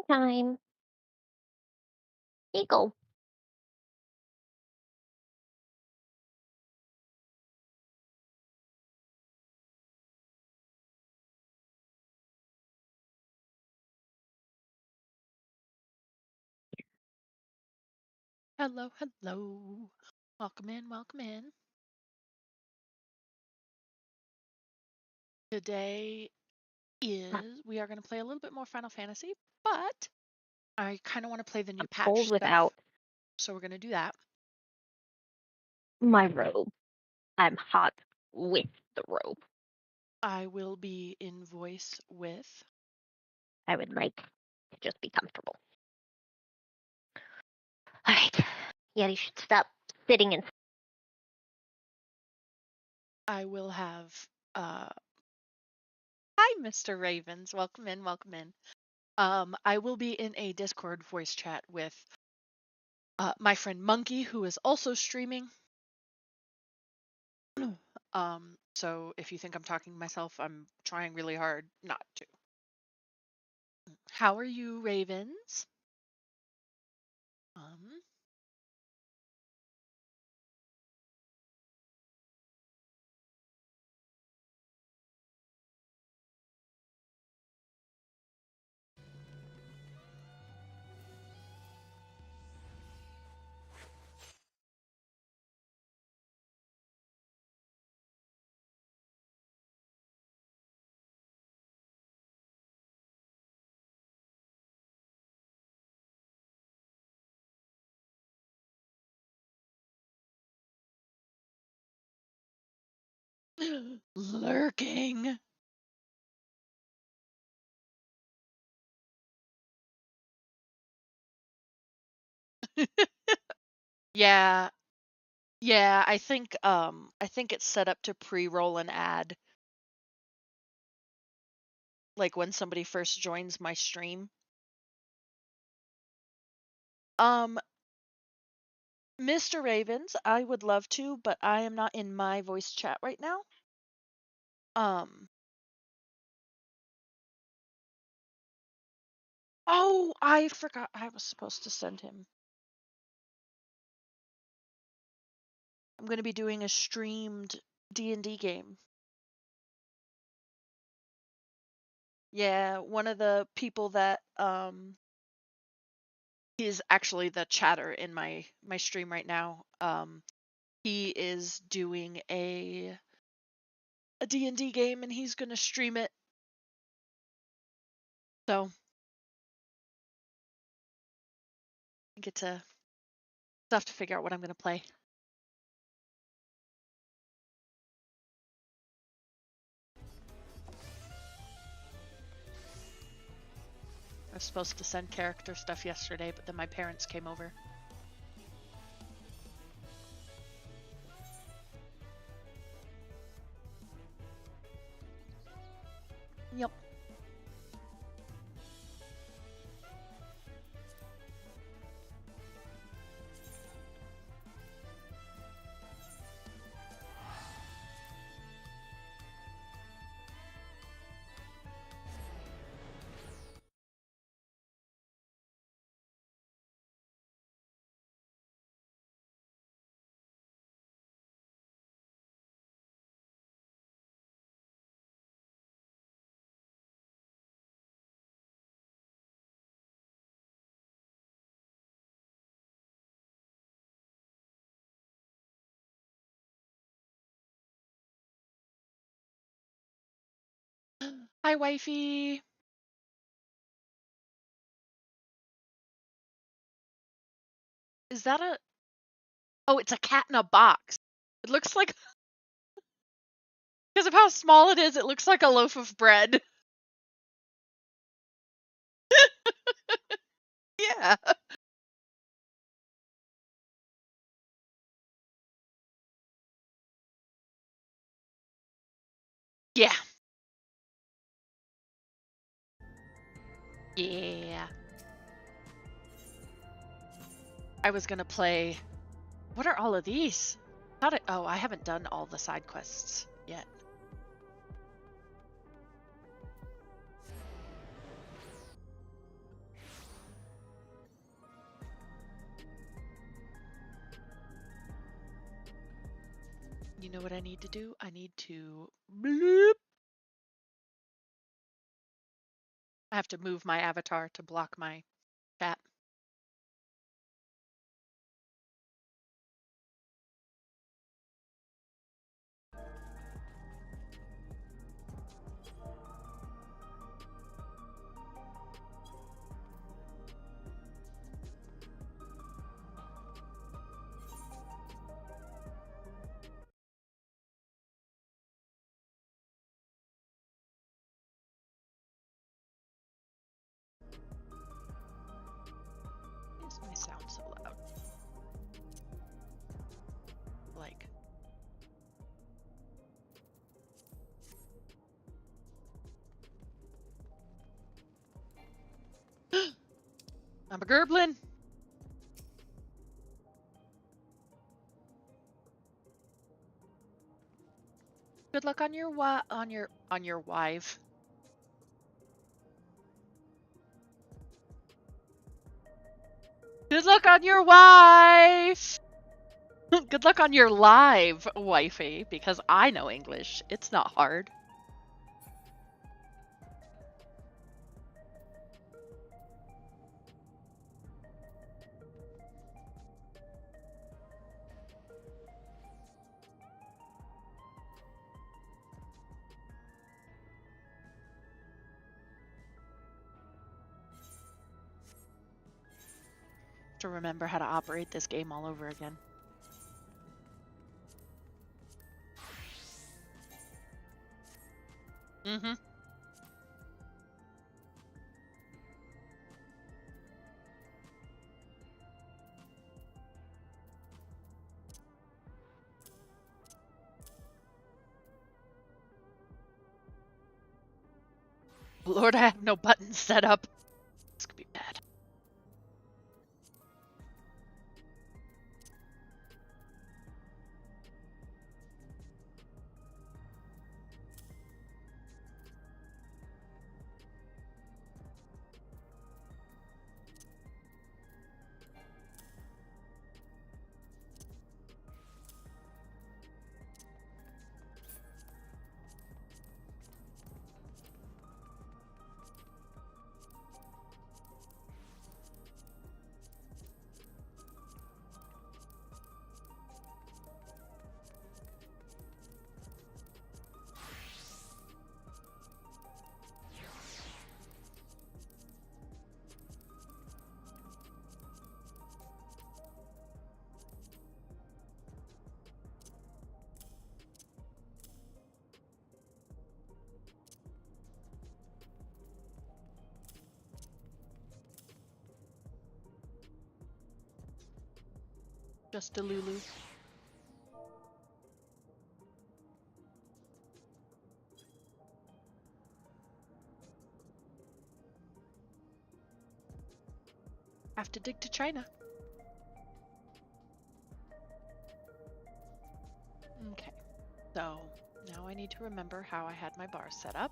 time. Eagle. Hello, hello. Welcome in, welcome in. Today we are going to play a little bit more Final Fantasy, but I kind of want to play the new I'm cold patch stuff, without so we're going to do that. my robe. I'm hot with the robe. I will be in voice with. I would like to just be comfortable. All right. Yeah, you should stop sitting and. I will have. Hi, Mr. Ravens. Welcome in, welcome in. I will be in a Discord voice chat with my friend Monkey, who is also streaming. So if you think I'm talking to myself, I'm trying really hard not to. How are you, Ravens? Um, lurking. Yeah, yeah, I think it's set up to pre-roll an ad like when somebody first joins my stream. Um Mr. Ravens, I would love to, but I am not in my voice chat right now. Um Oh, I forgot I was supposed to send him. I'm going to be doing a streamed D&D game. Yeah, one of the people that is actually the chatter in my stream right now. He is doing a D&D game and he's going to stream it. So, I get to have to figure out what I'm going to play. I was supposed to send character stuff yesterday, but then my parents came over. Yep. Hi, wifey. Is that a... Oh, it's a cat in a box. It looks like... Because of how small it is, it looks like a loaf of bread. Yeah. Yeah. Yeah. I was going to play... What are all of these? Oh, I haven't done all the side quests yet. You know what I need to do? I need to bloop. I have to move my avatar to block my chat. Why is my sound so loud? Like. I'm a gerblin. Good luck on your wife. Good luck on your wife. Good luck on your live, wifey, because I know English. It's not hard. To remember how to operate this game all over again. Mm-hmm. Lord, I have no buttons set up. This could be bad. Just a Lulu. Have to dig to China. Okay, so now I need to remember how I had my bar set up.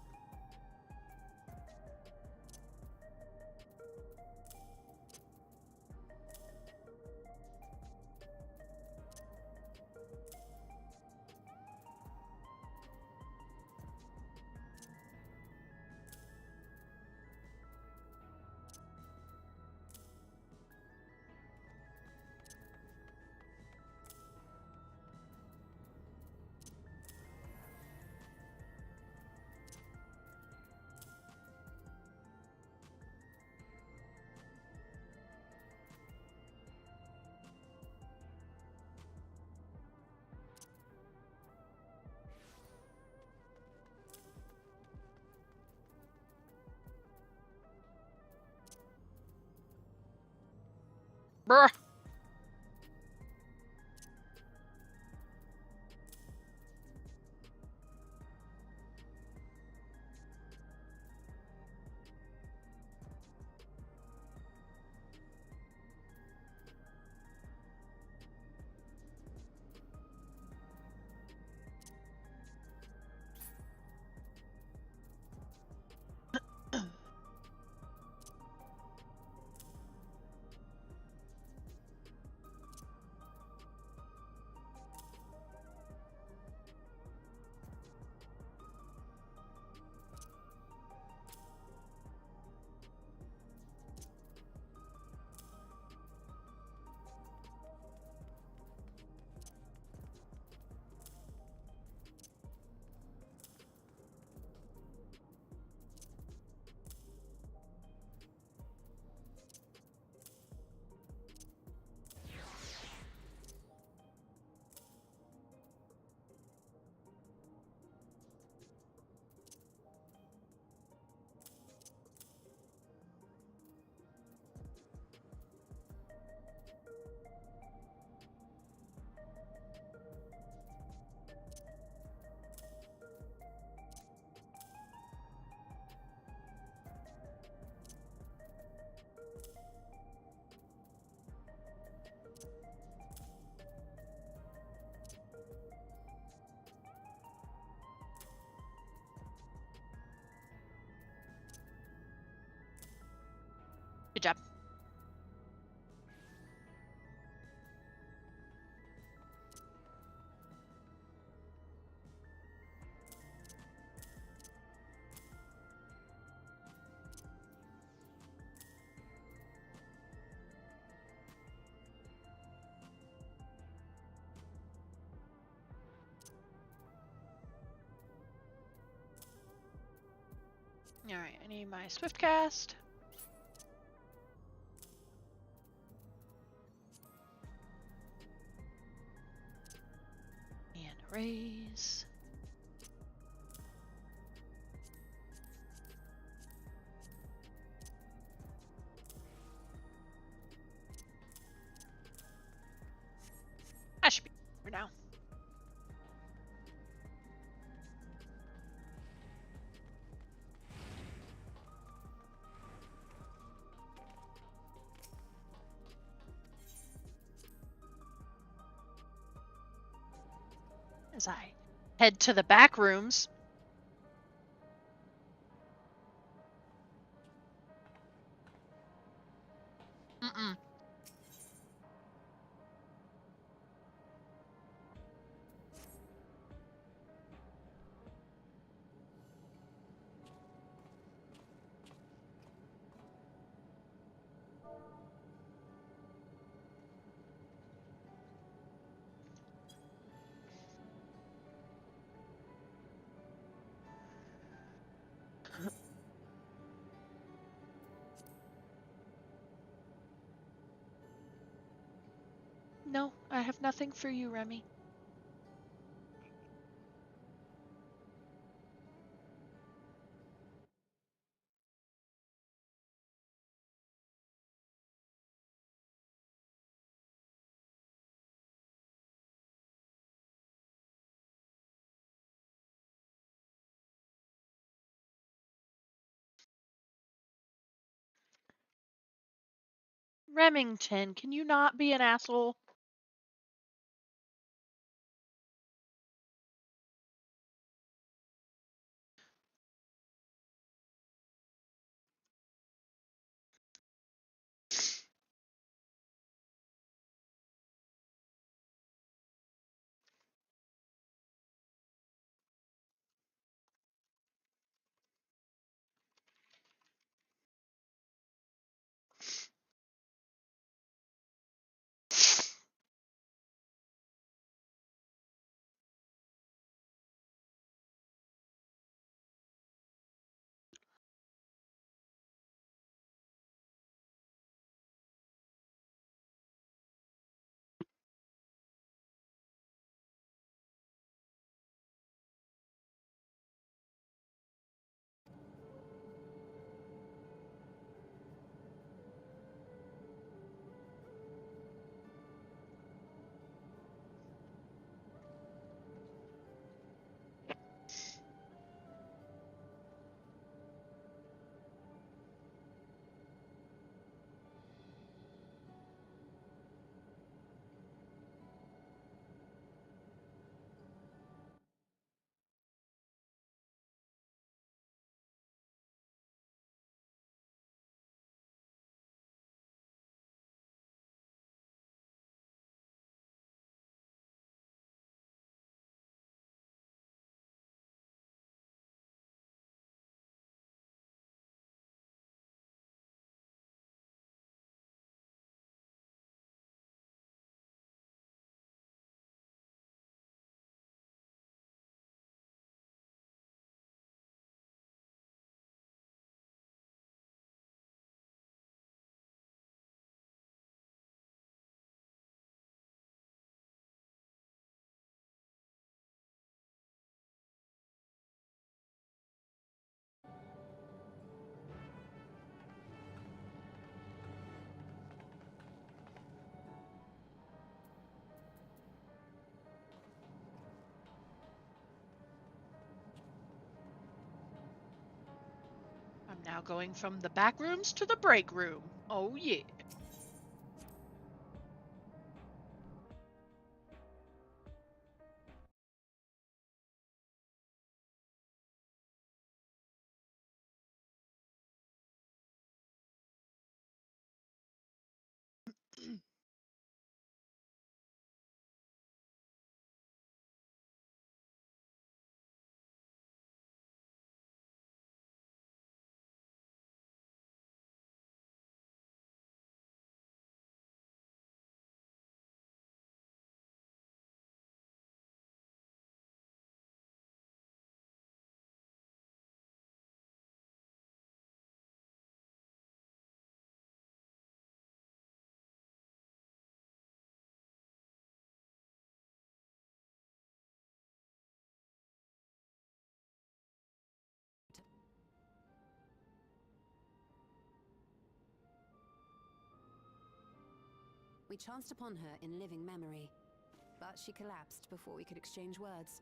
Bruh. Good job. Alright, I need my swift cast. And raise. I should be for now. As I head to the back rooms. Mm-mm. No, I have nothing for you, Remy. Remington, can you not be an asshole? I'm now going from the back rooms to the break room. Oh yeah. We chanced upon her in living memory, but she collapsed before we could exchange words.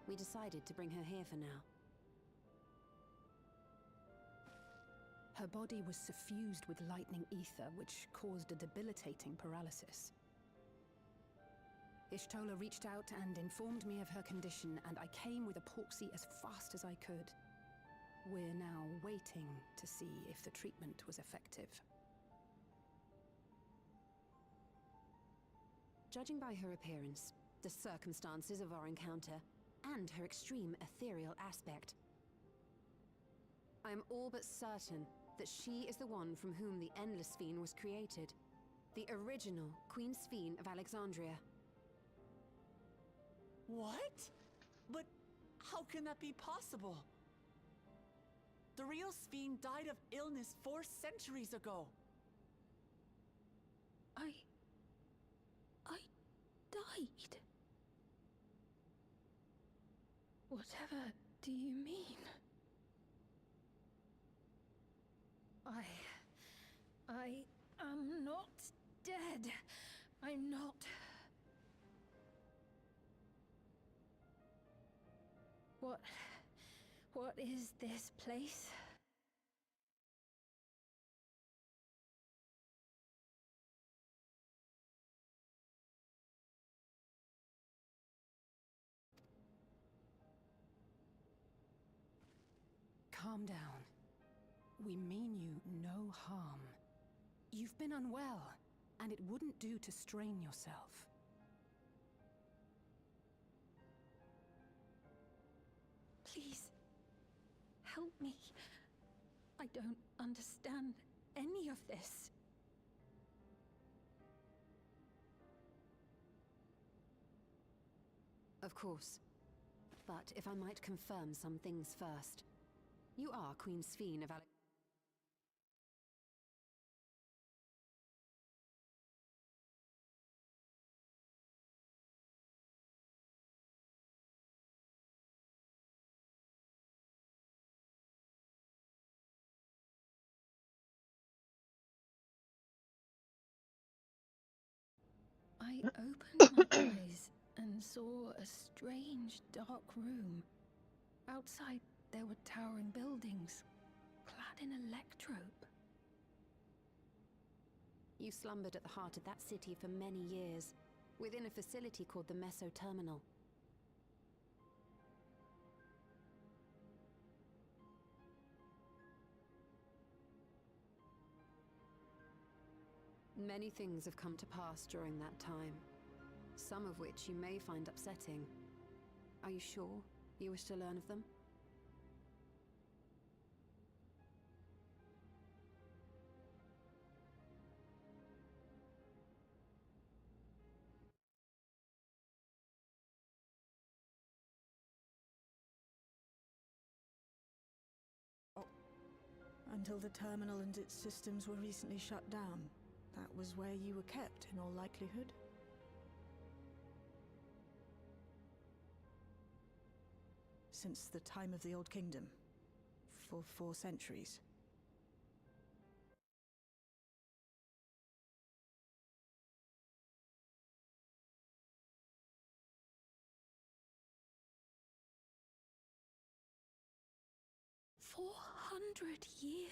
We decided to bring her here for now. Her body was suffused with lightning ether, which caused a debilitating paralysis. Ishtola reached out and informed me of her condition, and I came with a porksy as fast as I could. We're now waiting to see if the treatment was effective. Judging by her appearance, the circumstances of our encounter, and her extreme ethereal aspect, I am all but certain that she is the one from whom the Endless Fiend was created. The original Queen Sphene of Alexandria. What? But how can that be possible? The real Sphene died of illness 4 centuries ago. I died. Whatever do you mean? I am not dead. I'm not. What is this place? Calm down. We mean you no harm. You've been unwell, and it wouldn't do to strain yourself. Please, help me. I don't understand any of this. Of course. But if I might confirm some things first. You are Queen Sphene of Alexandria. I opened my eyes and saw a strange, dark room. Outside, there were towering buildings, clad in electrope. You slumbered at the heart of that city for many years, within a facility called the Meso Terminal. Many things have come to pass during that time, some of which you may find upsetting. Are you sure you wish to learn of them? Until the terminal and its systems were recently shut down. That was where you were kept, in all likelihood. Since the time of the Old Kingdom. For 4 centuries. $400 years.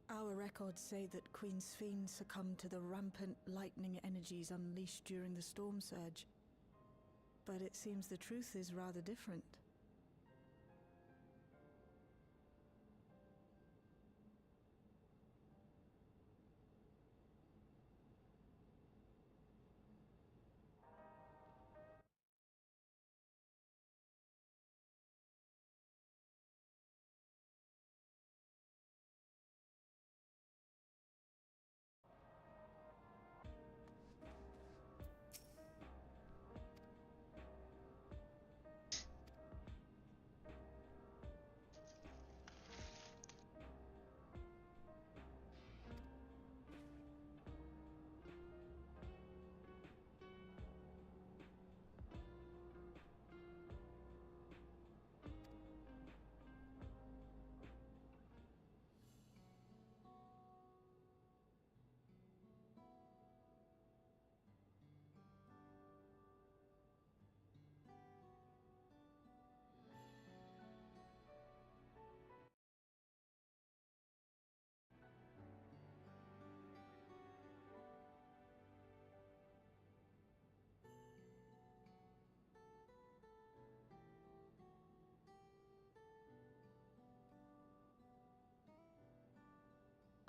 Our records say that Queen Sphene succumbed to the rampant lightning energies unleashed during the storm surge. But it seems the truth is rather different.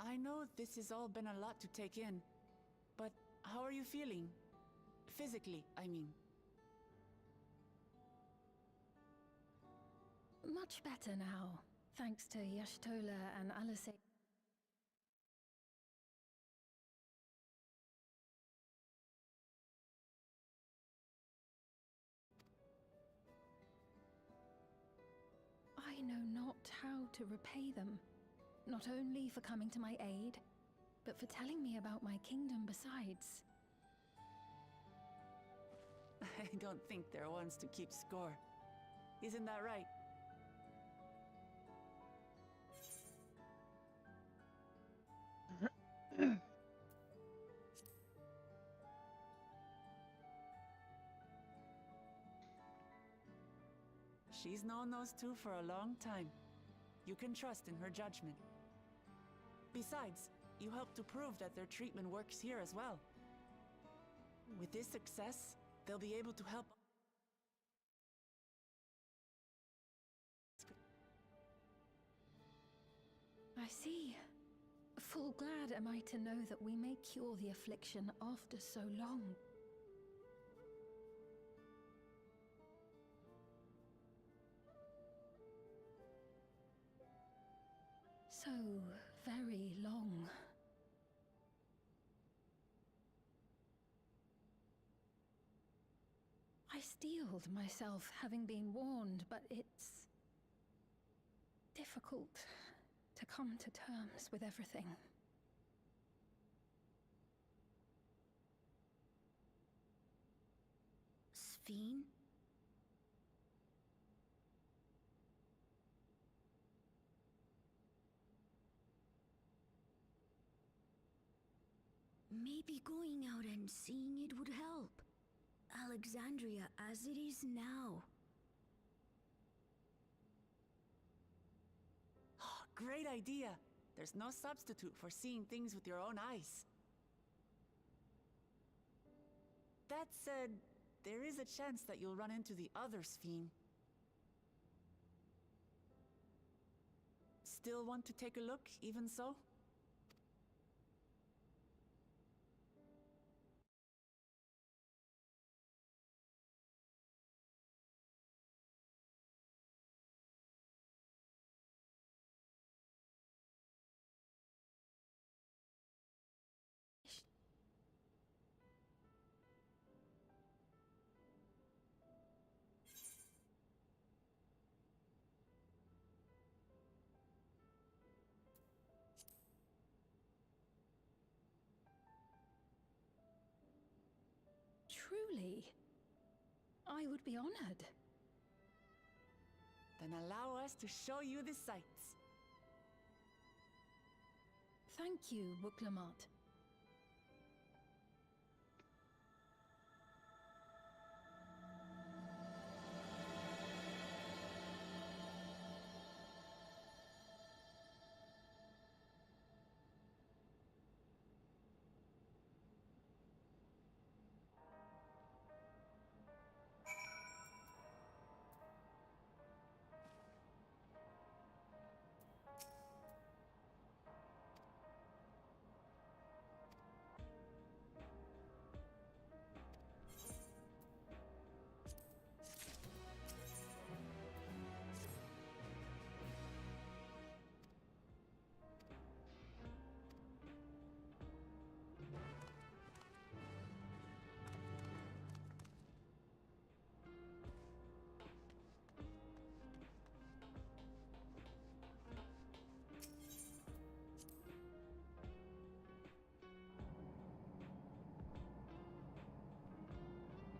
I know this has all been a lot to take in, but how are you feeling? Physically, I mean. Much better now, thanks to Yashtola and Alise. I know not how to repay them, not only for coming to my aid, but for telling me about my kingdom besides. I don't think they're ones to keep score. Isn't that right? She's known those two for a long time. You can trust in her judgment. Besides, you helped to prove that their treatment works here as well. With this success, they'll be able to help. I see. Full glad am I to know that we may cure the affliction after so long. So very long. I steeled myself, having been warned, but it's difficult to come to terms with everything. Sphene? Maybe going out and seeing it would help. Alexandria as it is now. Great idea! There's no substitute for seeing things with your own eyes. That said, there is a chance that you'll run into the other Sphene. Still want to take a look, even so? Truly, I would be honored. Then allow us to show you the sights. Thank you, Booklamart.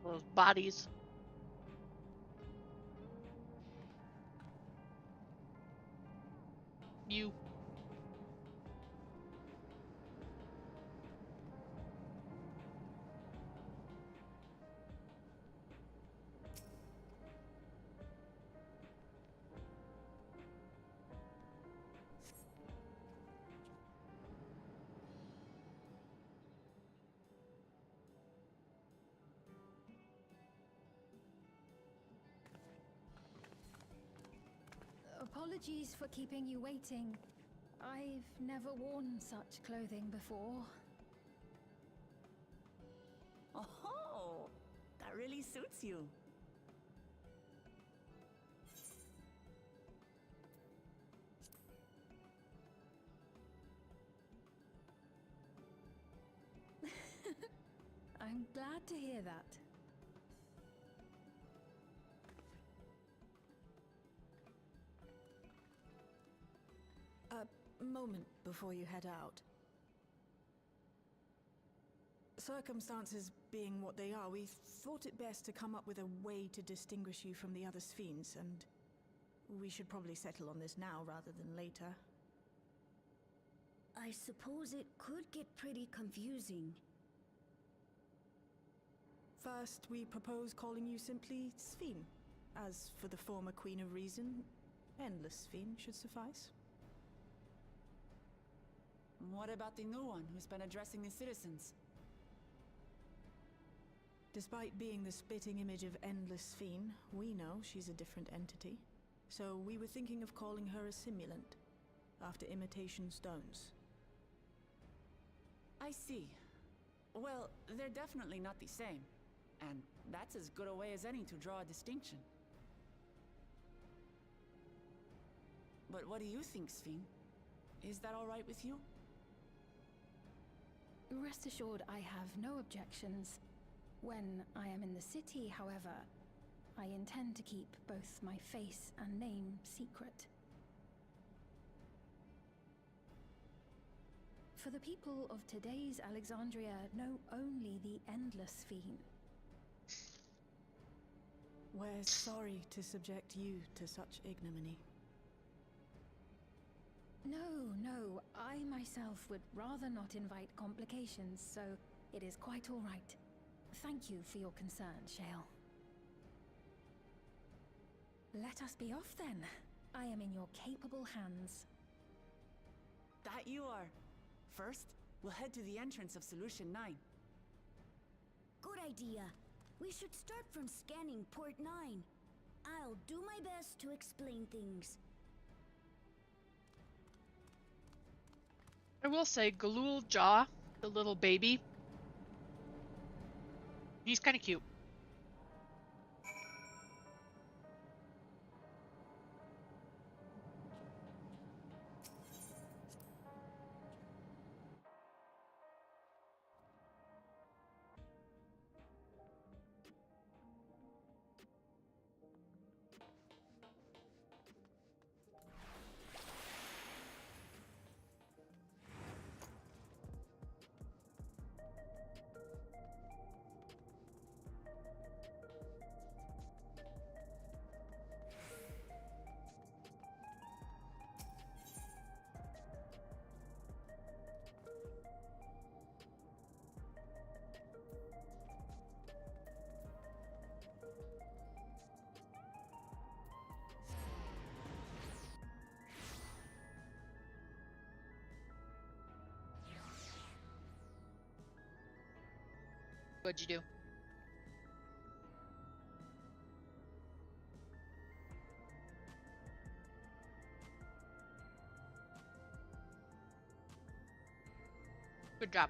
Those bodies. You. Apologies for keeping you waiting. I've never worn such clothing before. Oh, that really suits you. I'm glad to hear that. A moment before you head out. Circumstances being what they are, we thought it best to come up with a way to distinguish you from the other Sphenes, and we should probably settle on this now rather than later. I suppose it could get pretty confusing. First, we propose calling you simply Sphene. As for the former Queen of Reason, Endless Sphene should suffice. What about the new one who's been addressing the citizens? Despite being the spitting image of Endless Sphene, we know she's a different entity. So we were thinking of calling her a simulant, after imitation stones. I see. Well, they're definitely not the same. And that's as good a way as any to draw a distinction. But what do you think, Sphene? Is that all right with you? Rest assured, I have no objections. When I am in the city, however, I intend to keep both my face and name secret. For the people of today's Alexandria know only the Endless Sphene. We're sorry to subject you to such ignominy. No, I myself would rather not invite complications, so it is quite all right. Thank you for your concern, Shale. Let us be off then. I am in your capable hands. That you are. First, we'll head to the entrance of Solution 9. Good idea. We should start from scanning Port 9. I'll do my best to explain things. I will say, Galul Jaw, the little baby, he's kind of cute. What'd you do? Good job.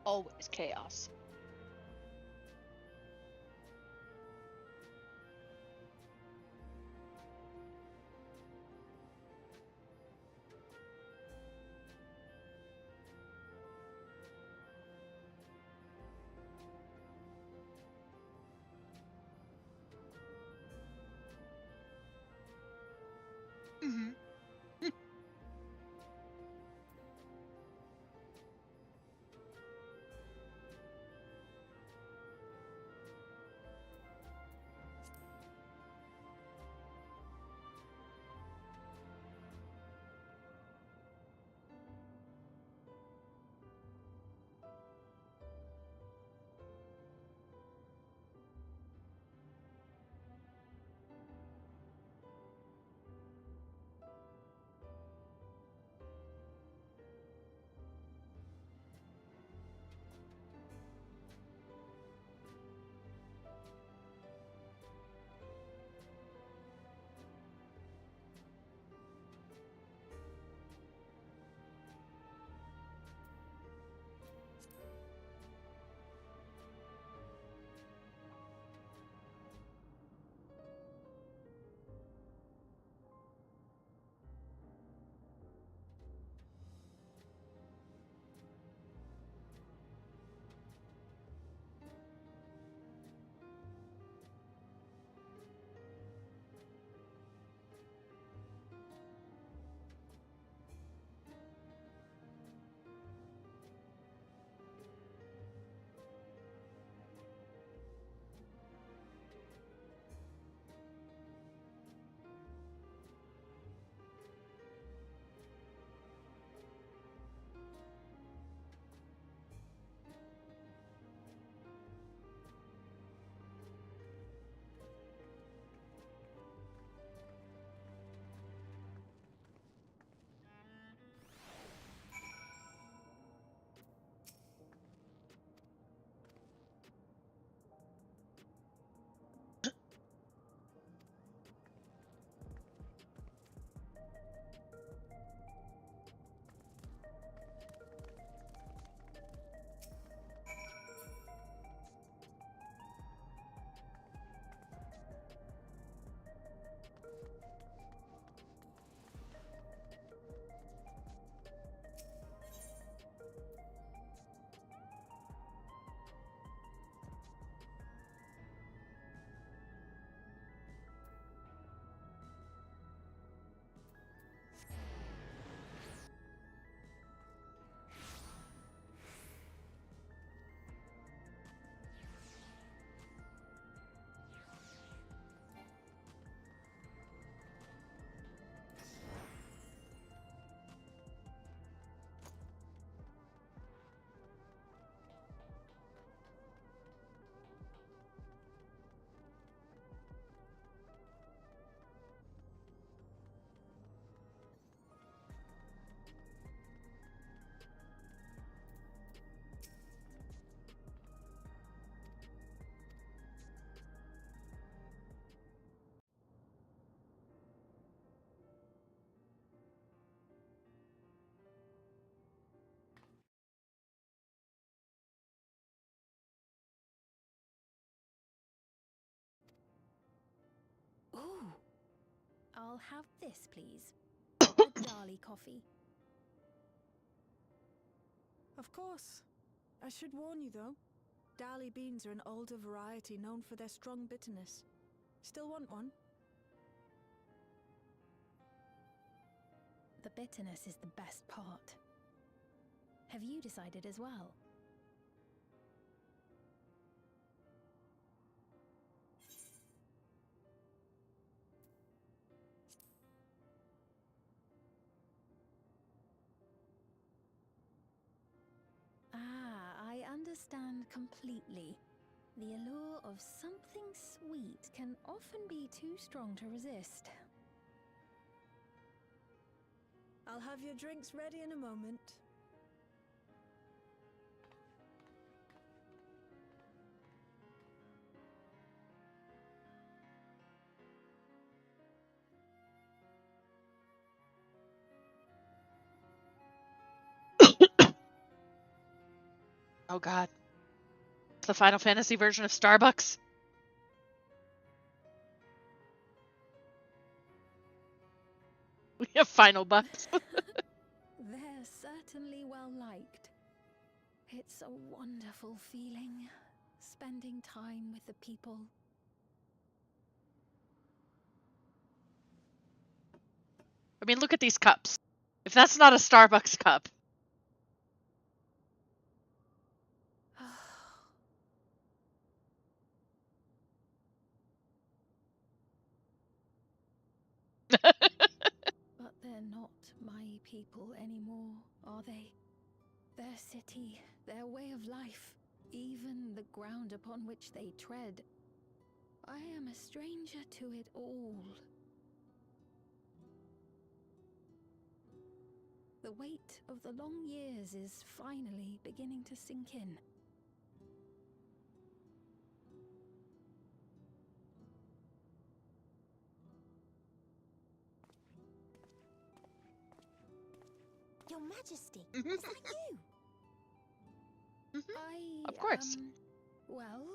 Always chaos. Hmm. I'll have this, please. A Dali coffee. Of course. I should warn you, though. Dali beans are an older variety known for their strong bitterness. Still want one? The bitterness is the best part. Have you decided as well? I understand completely. The allure of something sweet can often be too strong to resist. I'll have your drinks ready in a moment. Oh god. The Final Fantasy version of Starbucks. We have final bucks. They're certainly well liked. It's a wonderful feeling, spending time with the people. I mean, look at these cups. If that's not a Starbucks cup. But they're not my people anymore, are they? Their city, their way of life, even the ground upon which they tread. I am a stranger to it all. The weight of the long years is finally beginning to sink in. Your Majesty, Mhm. is that you? Of course. Well,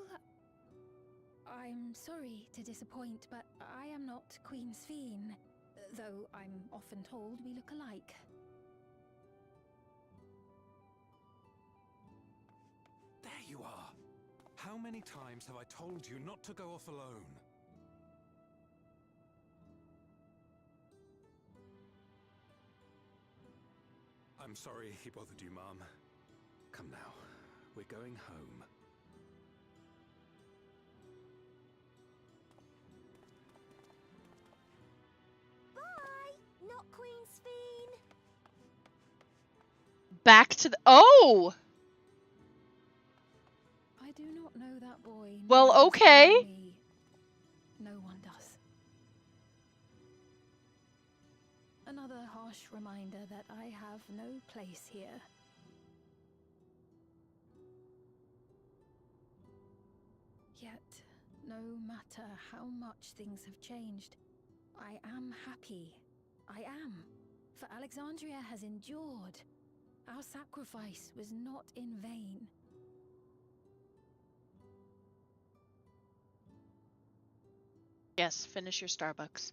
I'm sorry to disappoint, but I am not Queen Sphene, though I'm often told we look alike. There you are. How many times have I told you not to go off alone? I'm sorry he bothered you, Mom. Come now, we're going home. Bye, not Queen Sphene. Back to the... Oh! I do not know that boy. Well, nor does he okay. know me. No one does. Another harsh reminder that I have no place here. Yet, no matter how much things have changed, I am happy. I am. For Alexandria has endured. Our sacrifice was not in vain. Yes, finish your Starbucks.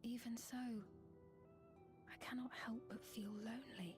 Even so, I cannot help but feel lonely.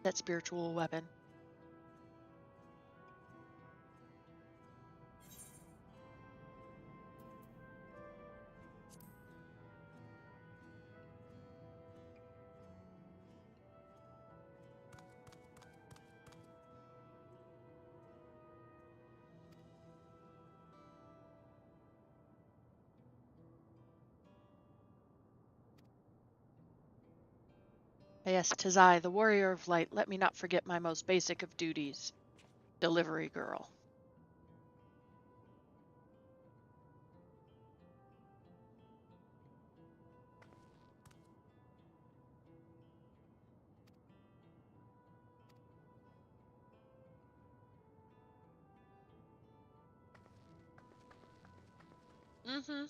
That spiritual weapon. Yes, 'tis I, the warrior of light. Let me not forget my most basic of duties. Delivery girl. Mm-hmm.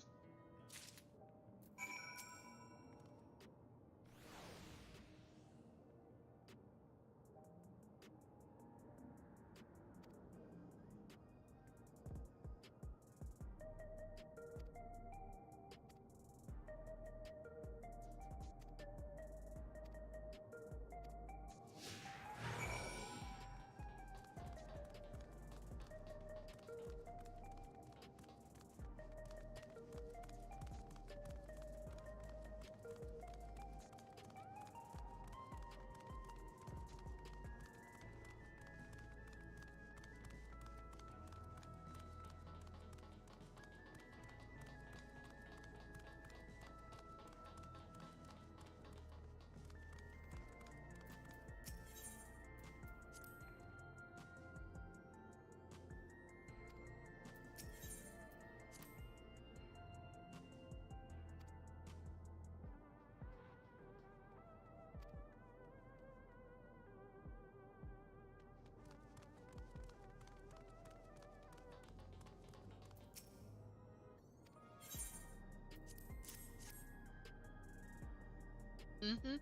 Mm-hmm.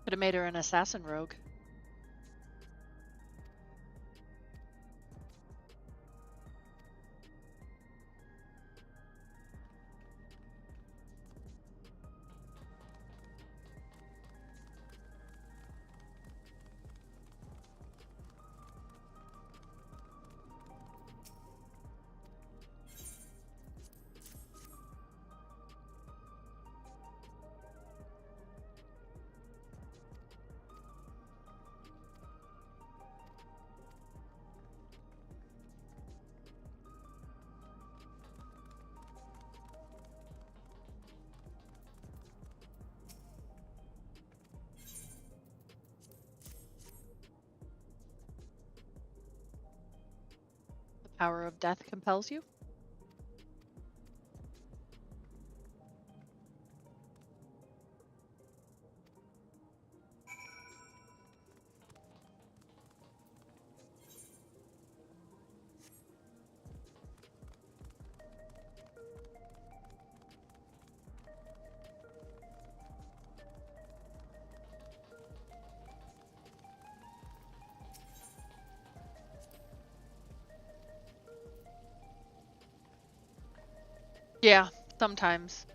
Could have made her an assassin rogue. The power of death compels you? Yeah, sometimes.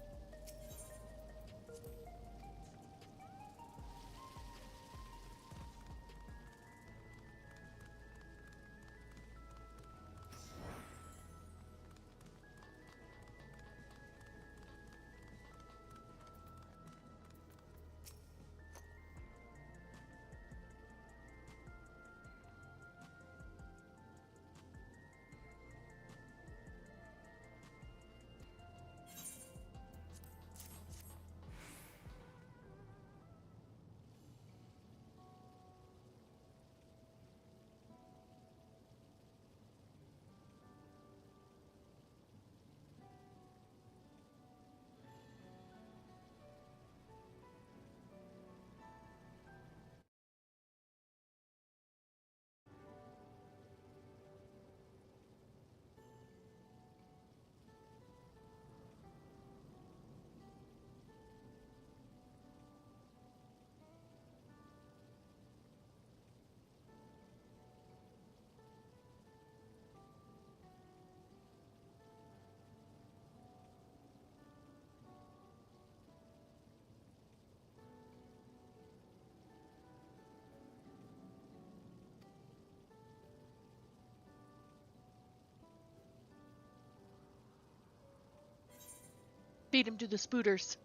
Feed him to the spooters.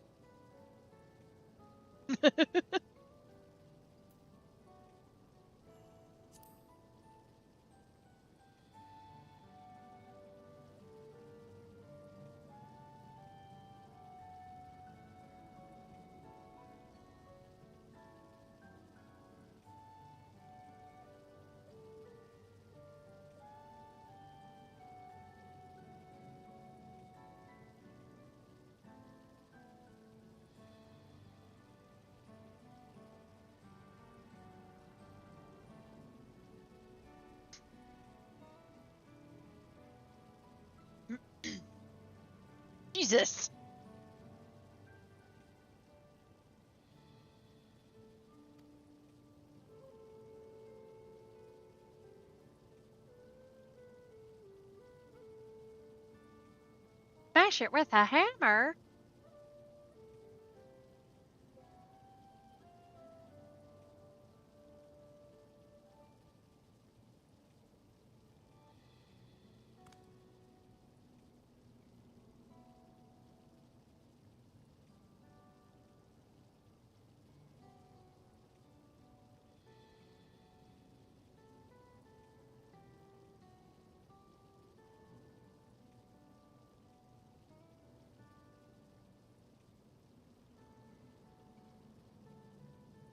Jesus. Smash it with a hammer.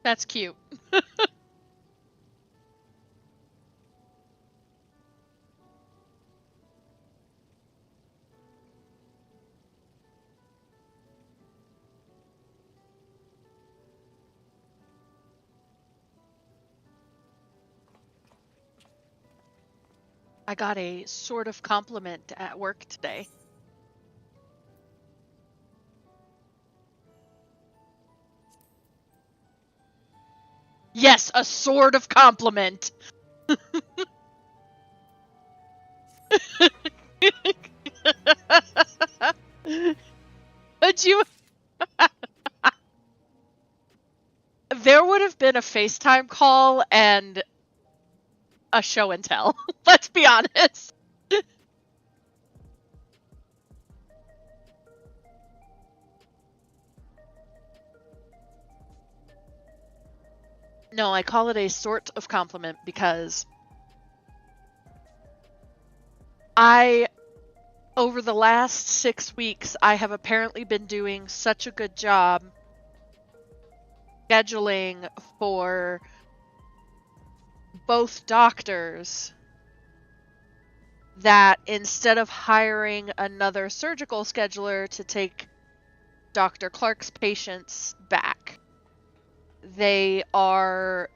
That's cute. I got a sort of compliment at work today. Yes, a sort of compliment. But you... There would have been a FaceTime call and a show and tell. Let's be honest. No, I call it a sort of compliment because over the last 6 weeks, I have apparently been doing such a good job scheduling for both doctors that instead of hiring another surgical scheduler to take Dr. Clark's patients back, they are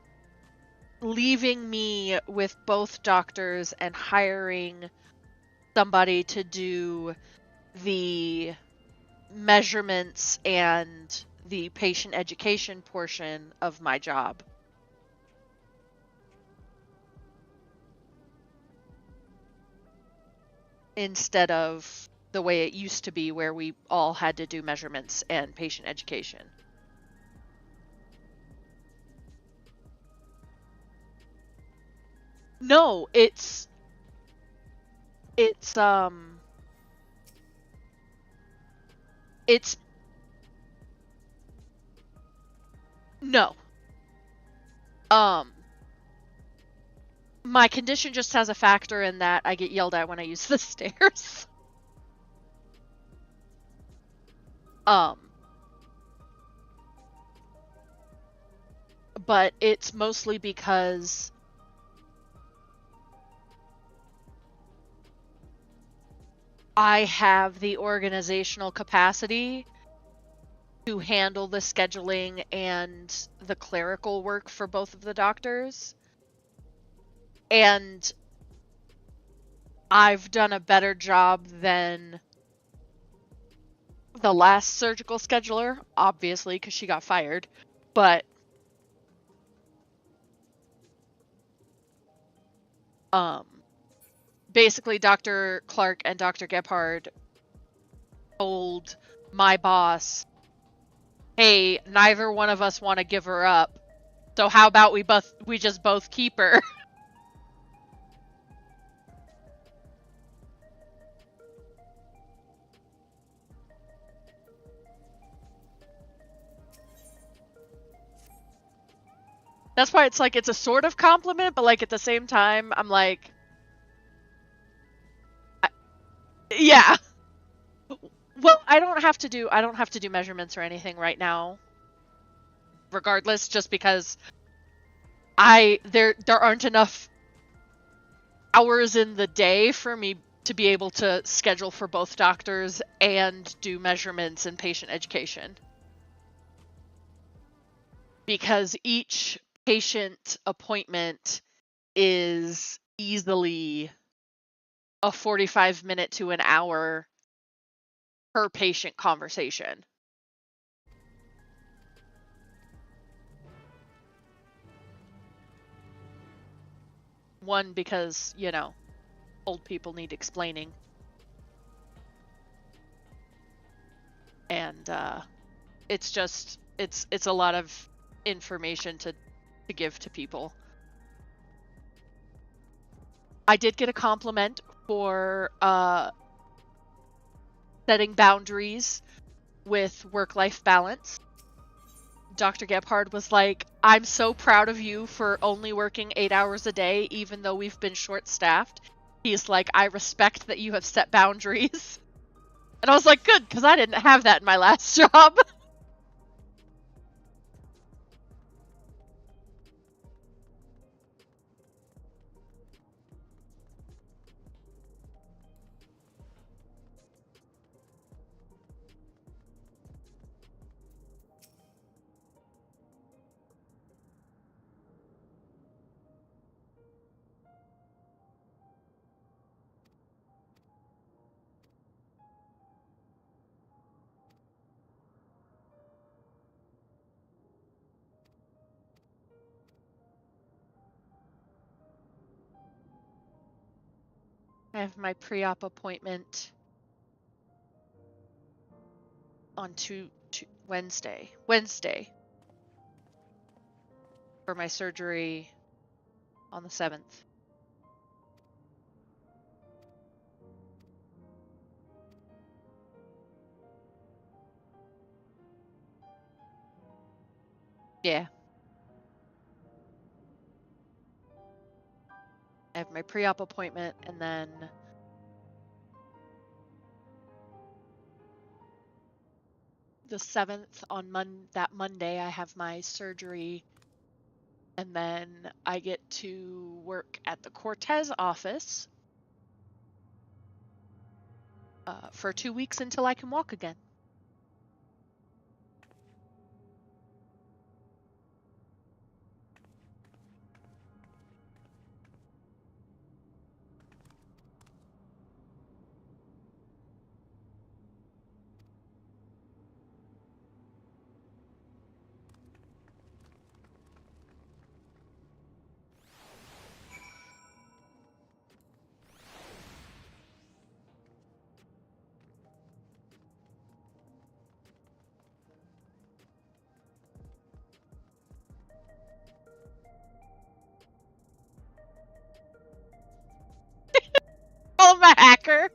leaving me with both doctors and hiring somebody to do the measurements and the patient education portion of my job. Instead of the way it used to be where we all had to do measurements and patient education. No, it's no. My condition just has a factor in that I get yelled at when I use the stairs. But it's mostly because I have the organizational capacity to handle the scheduling and the clerical work for both of the doctors. And I've done a better job than the last surgical scheduler, obviously, because she got fired. But basically Dr. Clark and Dr. Gebhard told my boss, hey, neither one of us want to give her up, so how about we just both keep her? That's why it's like, it's a sort of compliment, but like at the same time, I'm like, yeah. Well, I don't have to do measurements or anything right now, regardless, just because there aren't enough hours in the day for me to be able to schedule for both doctors and do measurements and patient education. Because each patient appointment is easily a 45-minute to an hour per patient conversation. One, because, you know, old people need explaining. And it's just, it's a lot of information to give to people. I did get a compliment for setting boundaries with work-life balance. Dr. Gebhard was like, I'm so proud of you for only working 8 hours a day, even though we've been short-staffed. He's like, I respect that you have set boundaries. And I was like, good, because I didn't have that in my last job. I have my pre-op appointment on Wednesday for my surgery on the 7th. Yeah. I have my pre-op appointment, and then the 7th on that Monday I have my surgery, and then I get to work at the Cortez office for 2 weeks until I can walk again. Oh, I'm a hacker!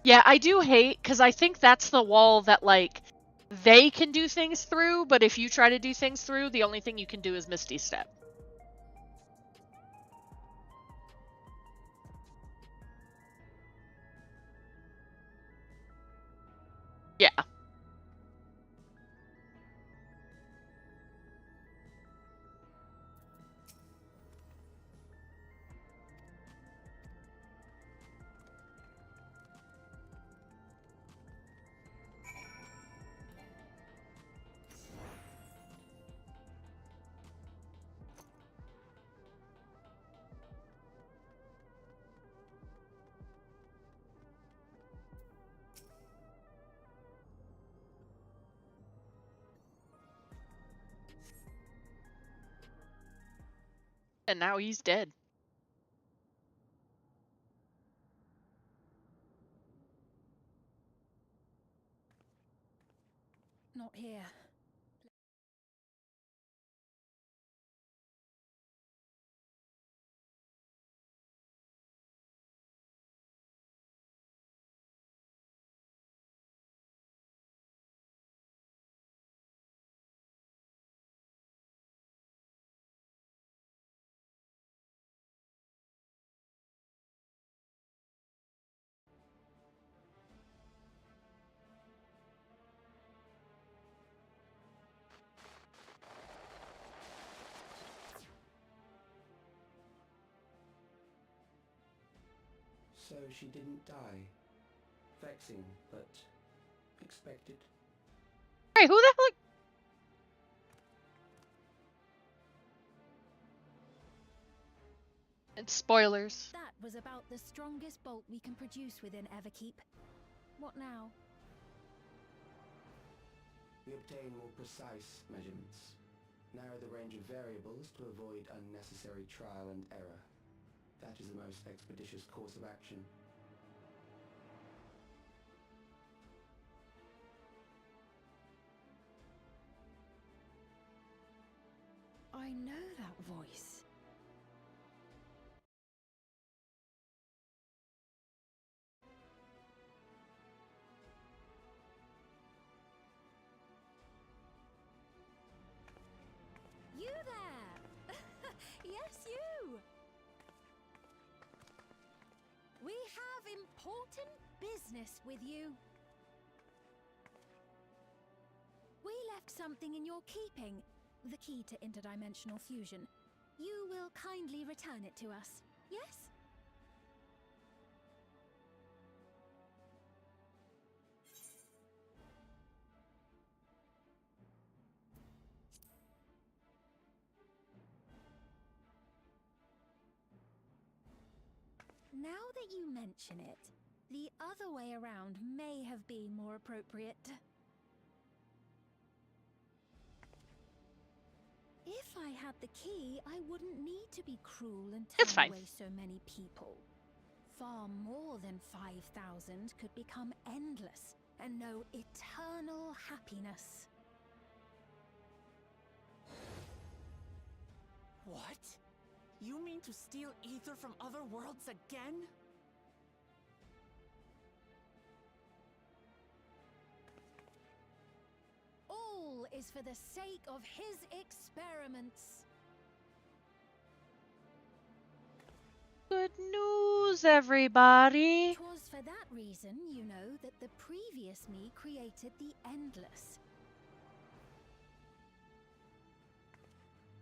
Yeah, I do hate, because I think that's the wall that, like, they can do things through, but if you try to do things through, the only thing you can do is Misty Step. Yeah. And now he's dead. Not here. So she didn't die. Vexing, but expected. Hey, who the hell? And spoilers. That was about the strongest bolt we can produce within Everkeep. What now? We obtain more precise measurements. Narrow the range of variables to avoid unnecessary trial and error. That is the most expeditious course of action. I know that voice. You there! Yes, you! We have important business with you. We left something in your keeping. The key to interdimensional fusion. You will kindly return it to us, yes? Now that you mention it, the other way around may have been more appropriate. If I had the key, I wouldn't need to be cruel and It's turn fine. away so many people. Far more than 5,000 could become endless and know eternal happiness. What? You mean to steal ether from other worlds again? All is for the sake of his experiments. Good news, everybody. 'Twas for that reason, you know, that the previous me created the Endless.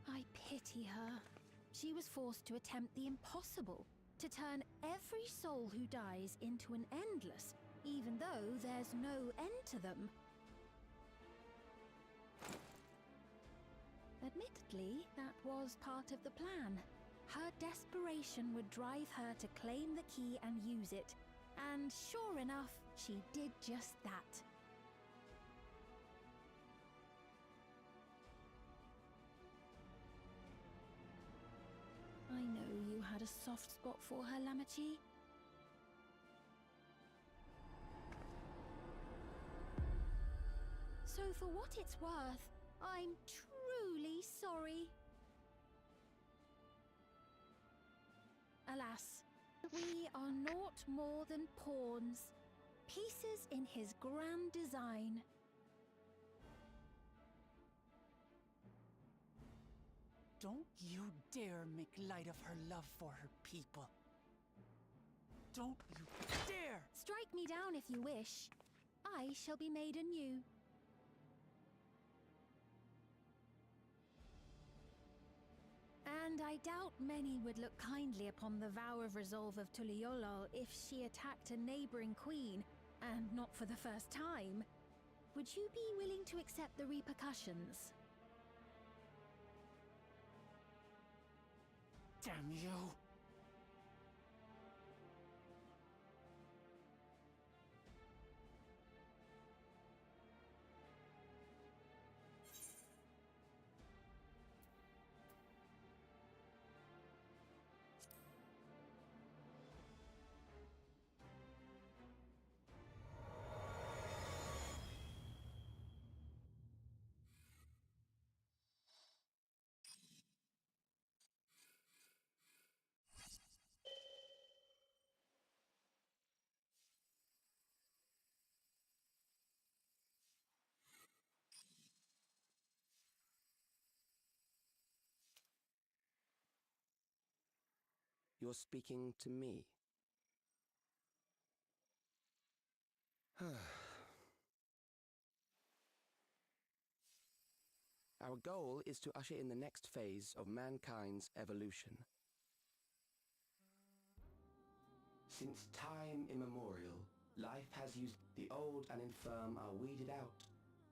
I pity her. She was forced to attempt the impossible, to turn every soul who dies into an Endless, even though there's no end to them. Admittedly, that was part of the plan. Her desperation would drive her to claim the key and use it, and sure enough, she did just that. I know you had a soft spot for her, Lamachi. So for what it's worth, I'm truly sorry. Alas, we are naught more than pawns, pieces in his grand design. Don't you dare make light of her love for her people. Don't you dare! Strike me down if you wish. I shall be made anew. And I doubt many would look kindly upon the vow of resolve of Tuliolol if she attacked a neighboring queen, and not for the first time. Would you be willing to accept the repercussions? Damn you! You're speaking to me. Our goal is to usher in the next phase of mankind's evolution. Since time immemorial, life has used the old and infirm are weeded out,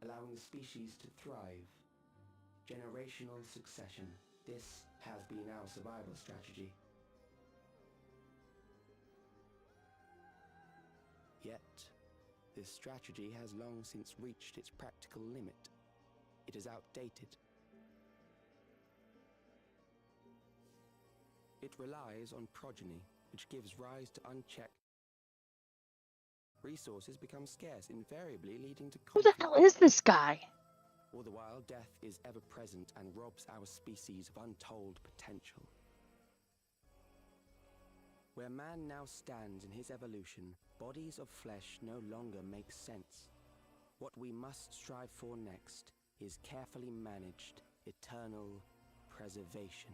allowing the species to thrive. Generational succession. This has been our survival strategy. Yet, this strategy has long since reached its practical limit. It is outdated. It relies on progeny, which gives rise to unchecked. Resources become scarce, invariably leading to Who the conflict. hell is this guy? All the while, death is ever present and robs our species of untold potential. Where man now stands in his evolution, bodies of flesh no longer make sense. What we must strive for next is carefully managed, eternal preservation.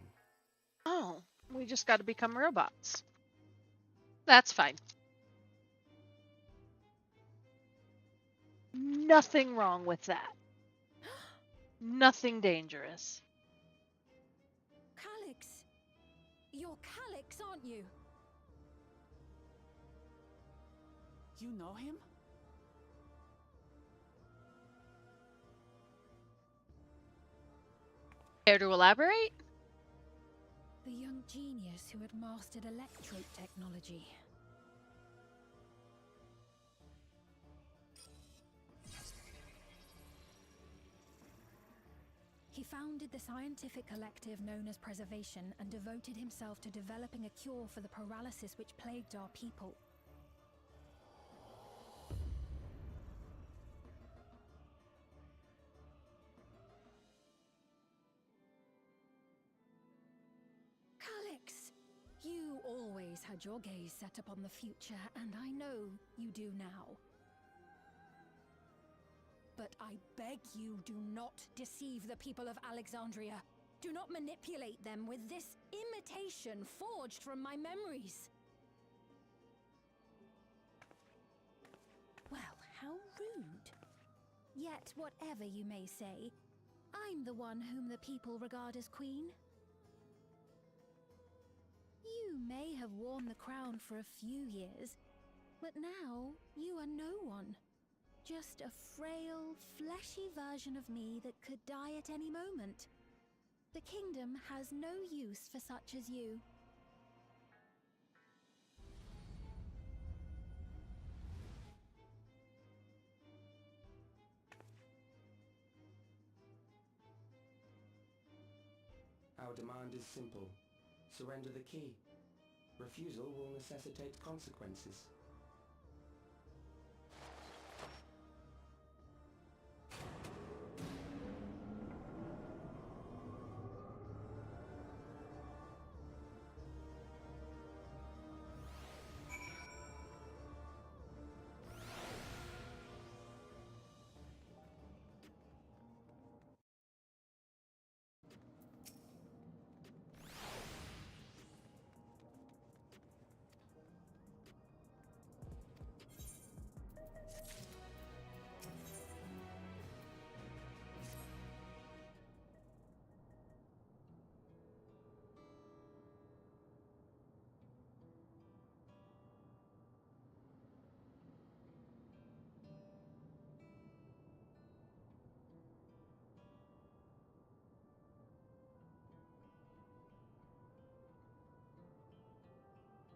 Oh, we just got to become robots. That's fine. Nothing wrong with that. Nothing dangerous. Calyx! You're Calyx, aren't you? You know him? Care to elaborate? The young genius who had mastered electrope technology. He founded the scientific collective known as Preservation and devoted himself to developing a cure for the paralysis which plagued our people. Calyx! You always had your gaze set upon the future, and I know you do now. But I beg you, do not deceive the people of Alexandria. Do not manipulate them with this imitation forged from my memories. Well, how rude. Yet, whatever you may say, I'm the one whom the people regard as queen. You may have worn the crown for a few years, but now you are no one. Just a frail, fleshy version of me that could die at any moment. The kingdom has no use for such as you. Our demand is simple. Surrender the key. Refusal will necessitate consequences.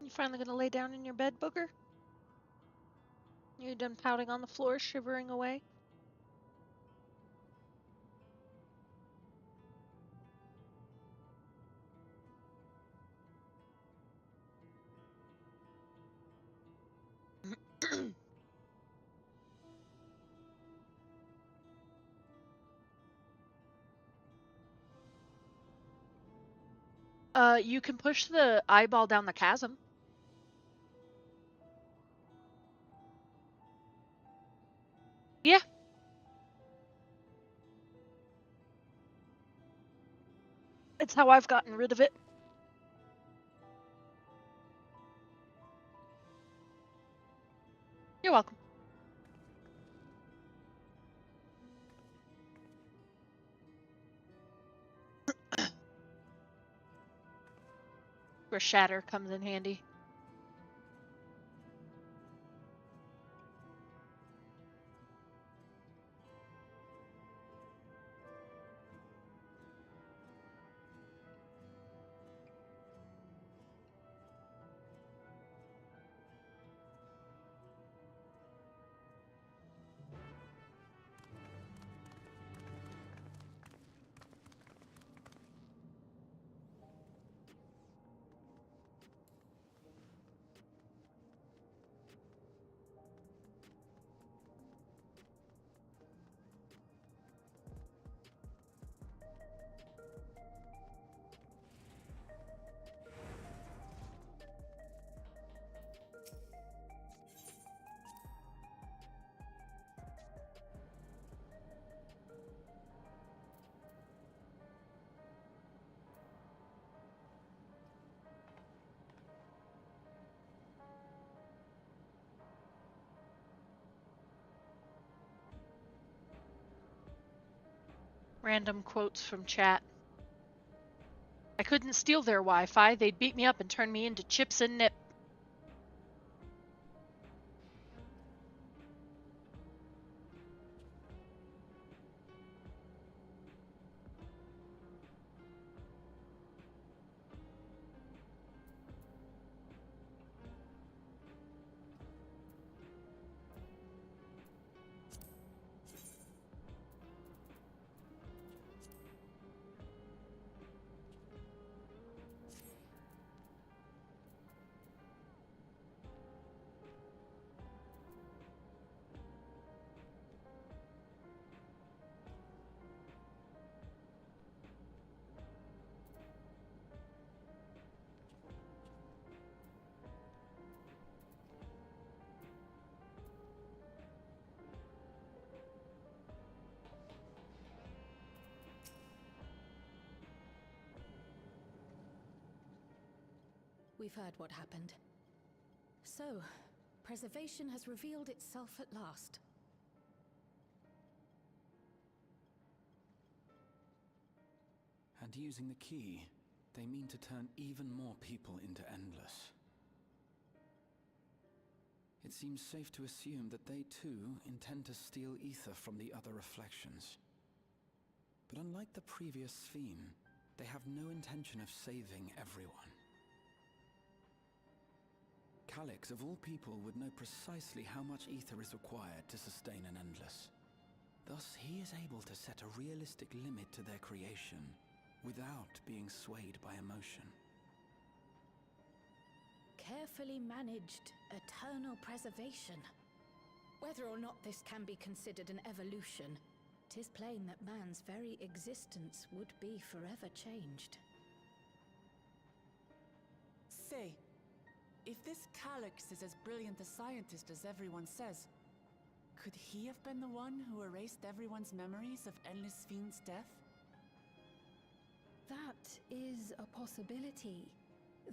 You finally gonna lay down in your bed, Booger? You done pouting on the floor, shivering away? You can push the eyeball down the chasm. Yeah. It's how I've gotten rid of it. You're welcome. Where shatter comes in handy. Random quotes from chat. I couldn't steal their Wi-Fi. They'd beat me up and turn me into chips and nip. We've heard what happened. So, preservation has revealed itself at last. And using the key, they mean to turn even more people into Endless. It seems safe to assume that they too intend to steal ether from the other reflections. But unlike the previous theme, they have no intention of saving everyone. Calyx, of all people, would know precisely how much ether is required to sustain an Endless. Thus, he is able to set a realistic limit to their creation, without being swayed by emotion. Carefully managed eternal preservation. Whether or not this can be considered an evolution, 'tis plain that man's very existence would be forever changed. Say, if this Calyx is as brilliant a scientist as everyone says, could he have been the one who erased everyone's memories of Endless Fiend's death? That is a possibility,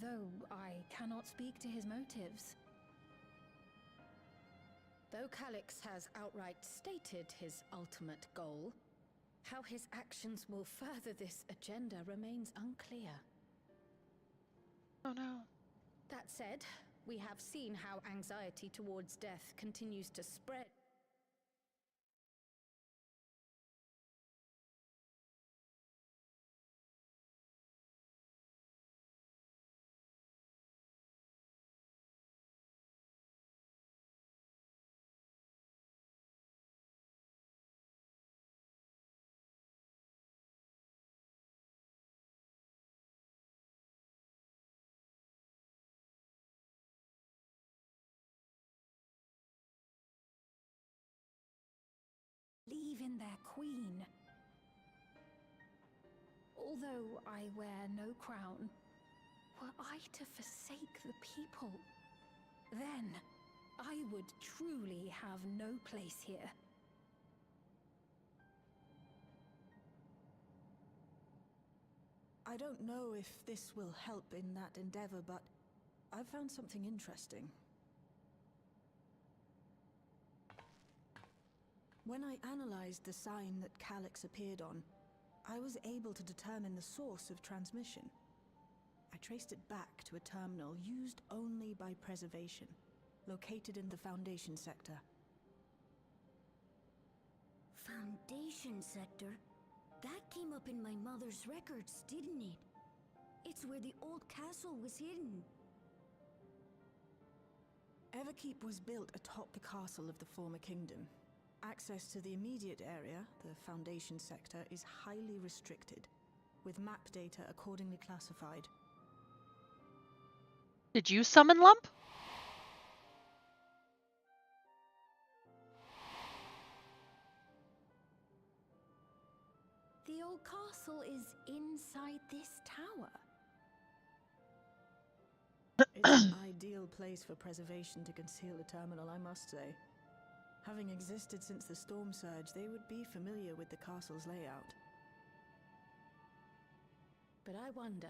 though I cannot speak to his motives. Though Calyx has outright stated his ultimate goal, how his actions will further this agenda remains unclear. Oh no. That said, we have seen how anxiety towards death continues to spread. Believe in their queen. Although I wear no crown, were I to forsake the people, then I would truly have no place here. I don't know if this will help in that endeavor, but I've found something interesting. When I analyzed the sign that Calyx appeared on, I was able to determine the source of transmission. I traced it back to a terminal used only by preservation, located in the Foundation sector. Foundation sector? That came up in my mother's records, didn't it? It's where the old castle was hidden. Everkeep was built atop the castle of the former kingdom. Access to the immediate area, the Foundation sector, is highly restricted, with map data accordingly classified. Did you summon Lump? The old castle is inside this tower. It's an ideal place for preservation to conceal a terminal, I must say. Having existed since the Storm Surge, they would be familiar with the castle's layout. But I wonder,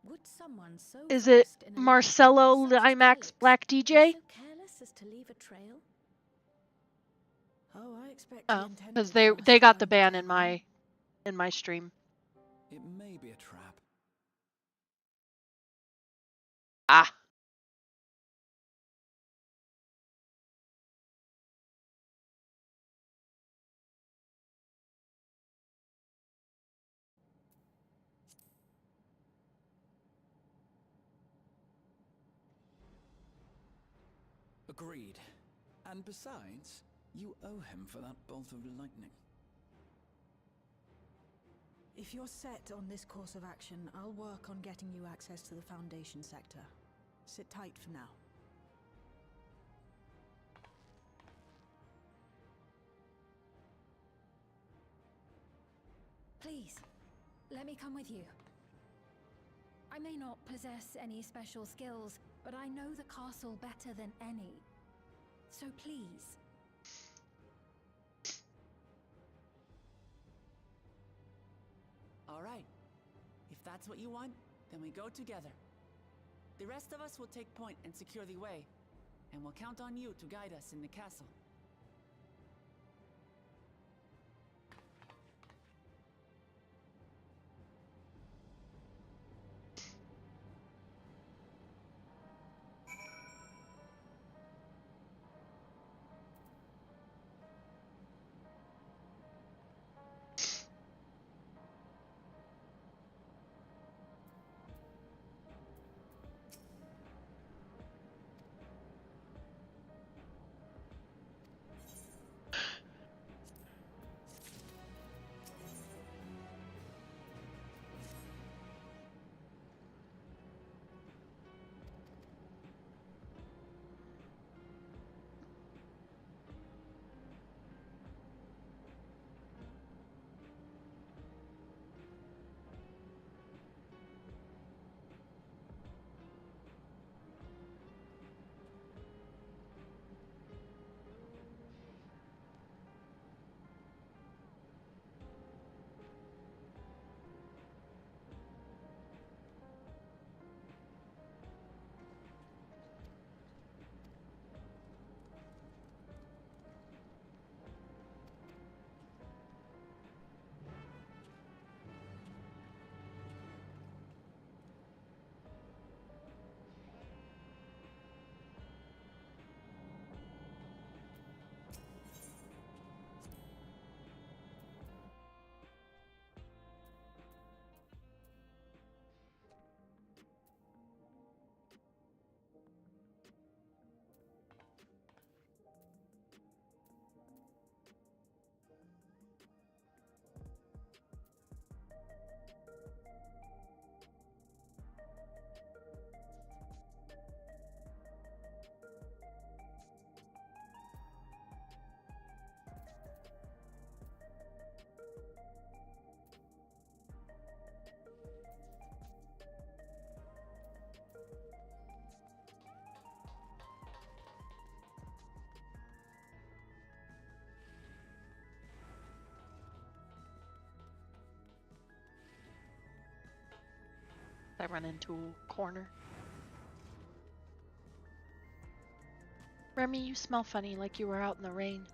would someone so Is it versed in a Marcelo language such as IMAX Calyx Black be DJ? so careless as to leave a trail? Oh, I expect Oh, he intended because for us they to got the find ban out. in my in my stream. It may be a trap. Ah. Agreed. And besides, you owe him for that bolt of lightning. If you're set on this course of action, I'll work on getting you access to the Foundation sector. Sit tight for now. Please, let me come with you. I may not possess any special skills, but I know the castle better than any. So please. All right. If that's what you want, then we go together. The rest of us will take point and secure the way, and we'll count on you to guide us in the castle. I run into a corner. Remy, you smell funny, like you were out in the rain.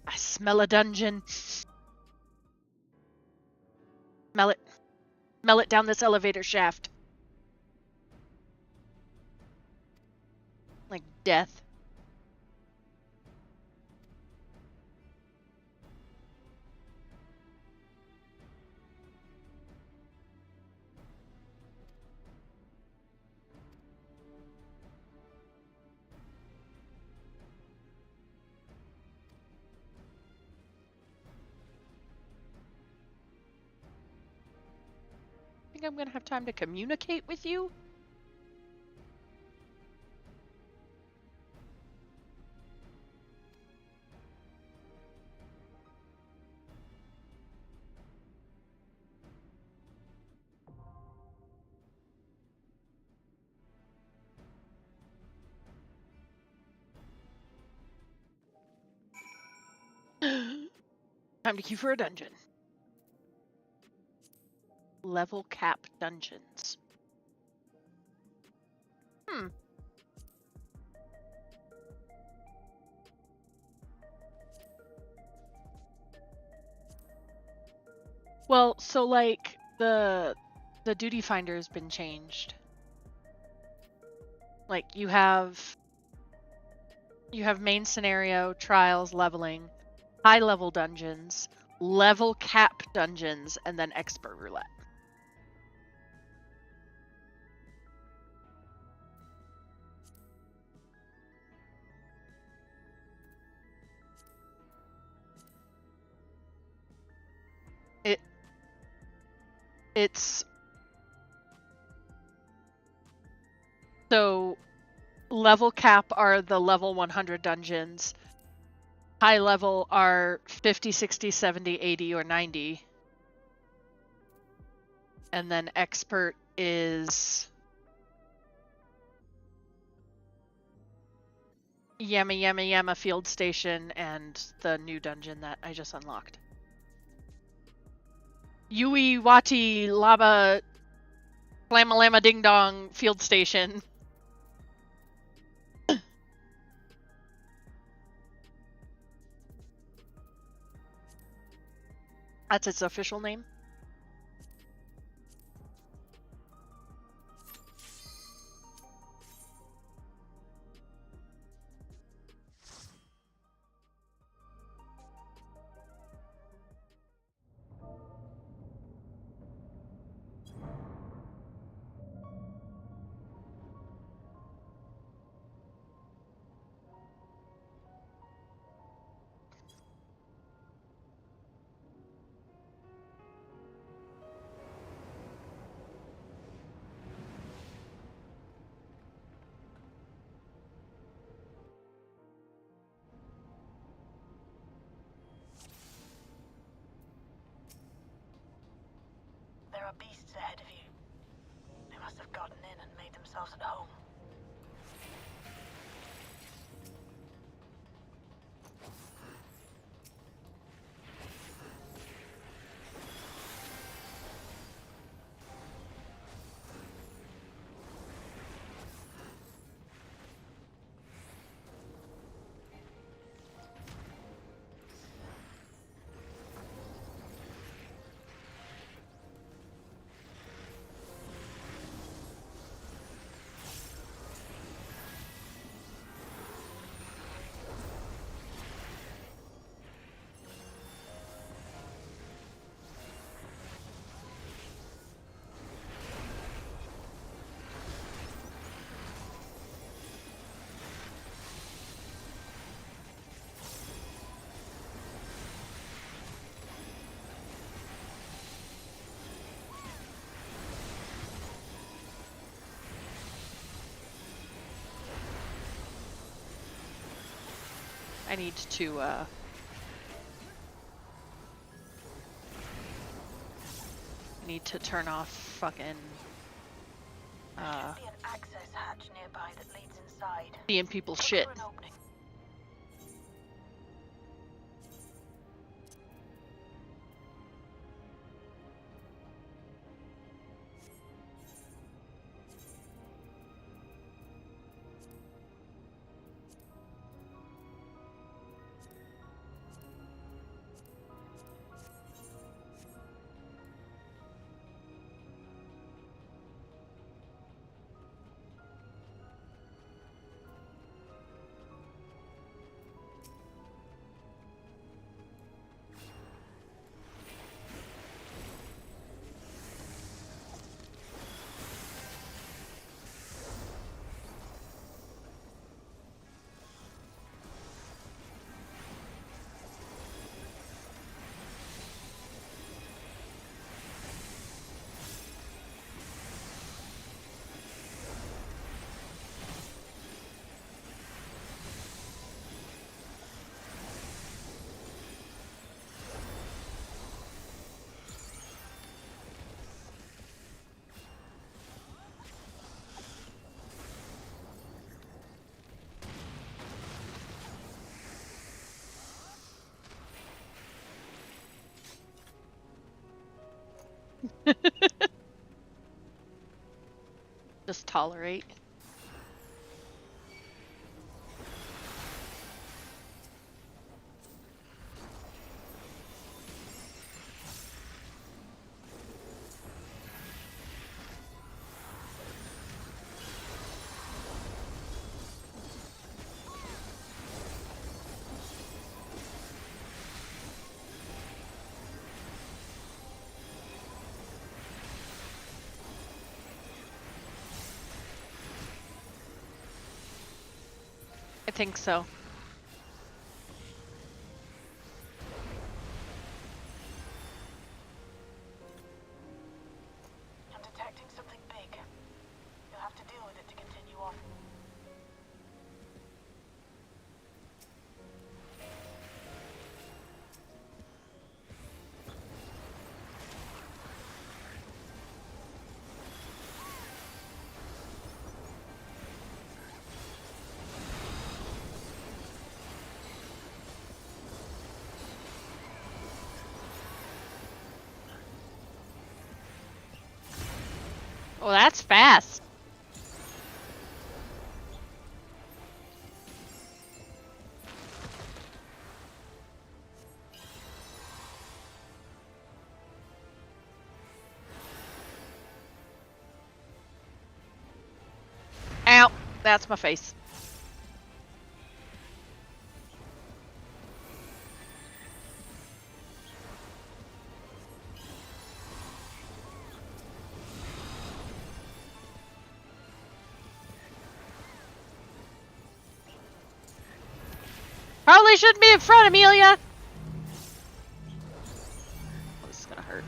I smell a dungeon. Smell it. Smell it down this elevator shaft. Like death. think I'm gonna have time to communicate with you? Time to queue for a dungeon. Level cap dungeons. Well, so like the duty finder has been changed. Like you have main scenario, trials, leveling, high level dungeons, level cap dungeons, and then expert roulette. It's so level cap are the level 100 dungeons. High level are 50, 60, 70, 80, or 90. And then expert is Yama Field Station and the new dungeon that I just unlocked. Yui Wati Laba Lama Lama Ding Dong Field Station. That's its official name. There are beasts ahead of you. They must have gotten in and made themselves at home. I need to turn off fucking There should be an access hatch nearby that leads inside. seeing people's Look shit. for an opening. Just tolerate. I think so. I'm detecting something big. You'll have to deal with it to continue on. Oh, that's fast. Ow, that's my face. Probably shouldn't be in front, Amelia. Oh, this is gonna hurt.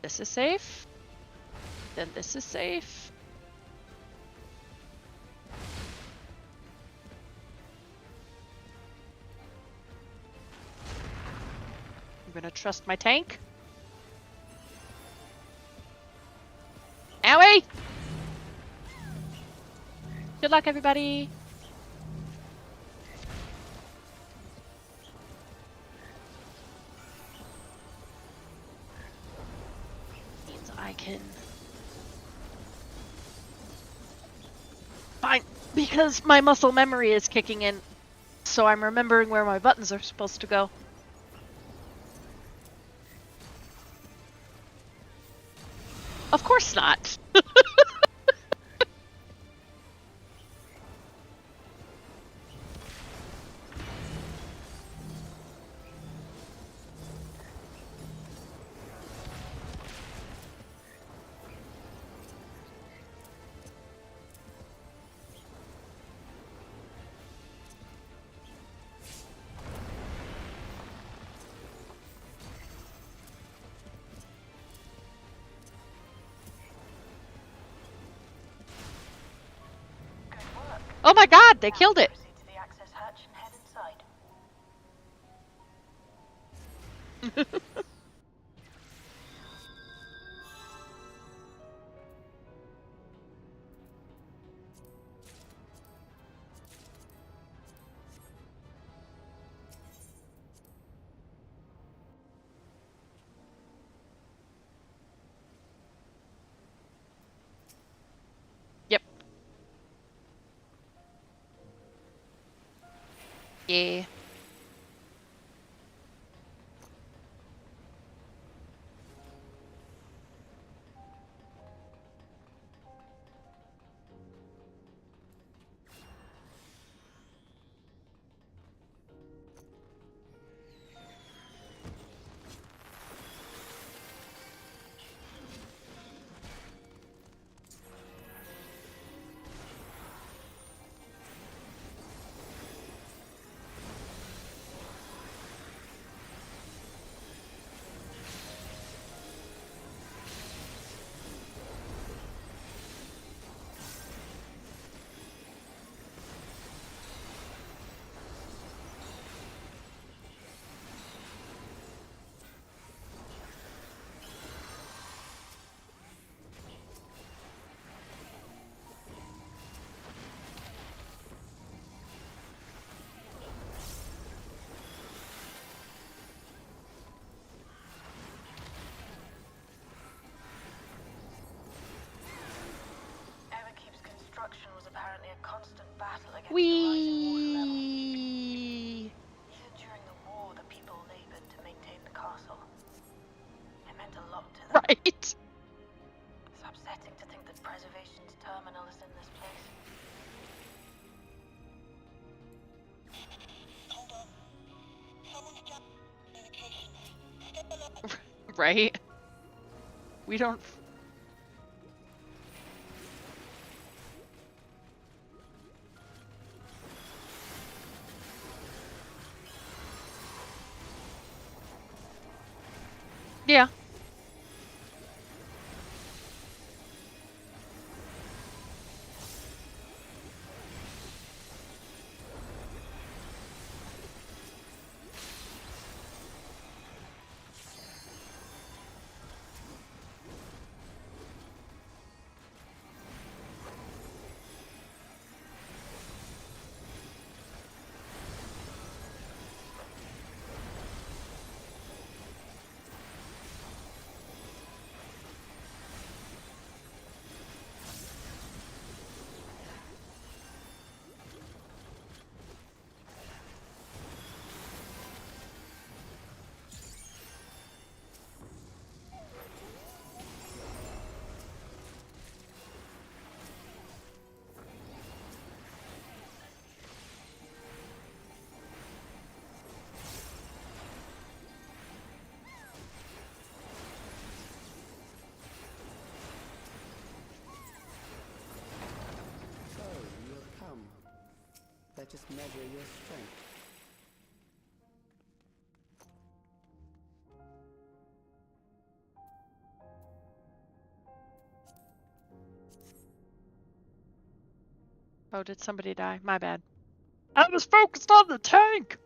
This is safe. Then this is safe. I'm gonna trust my tank. Owie! Good luck, everybody. Means I can... Fine, because my muscle memory is kicking in, so I'm remembering where my buttons are supposed to go. Of course not. Oh my god, they killed it! Proceed to the access hatch and head inside. Yep. Yeah. right? We don't. Yeah. So, you have come. Let us measure your strength. Oh, did somebody die? My bad. I was focused on the tank!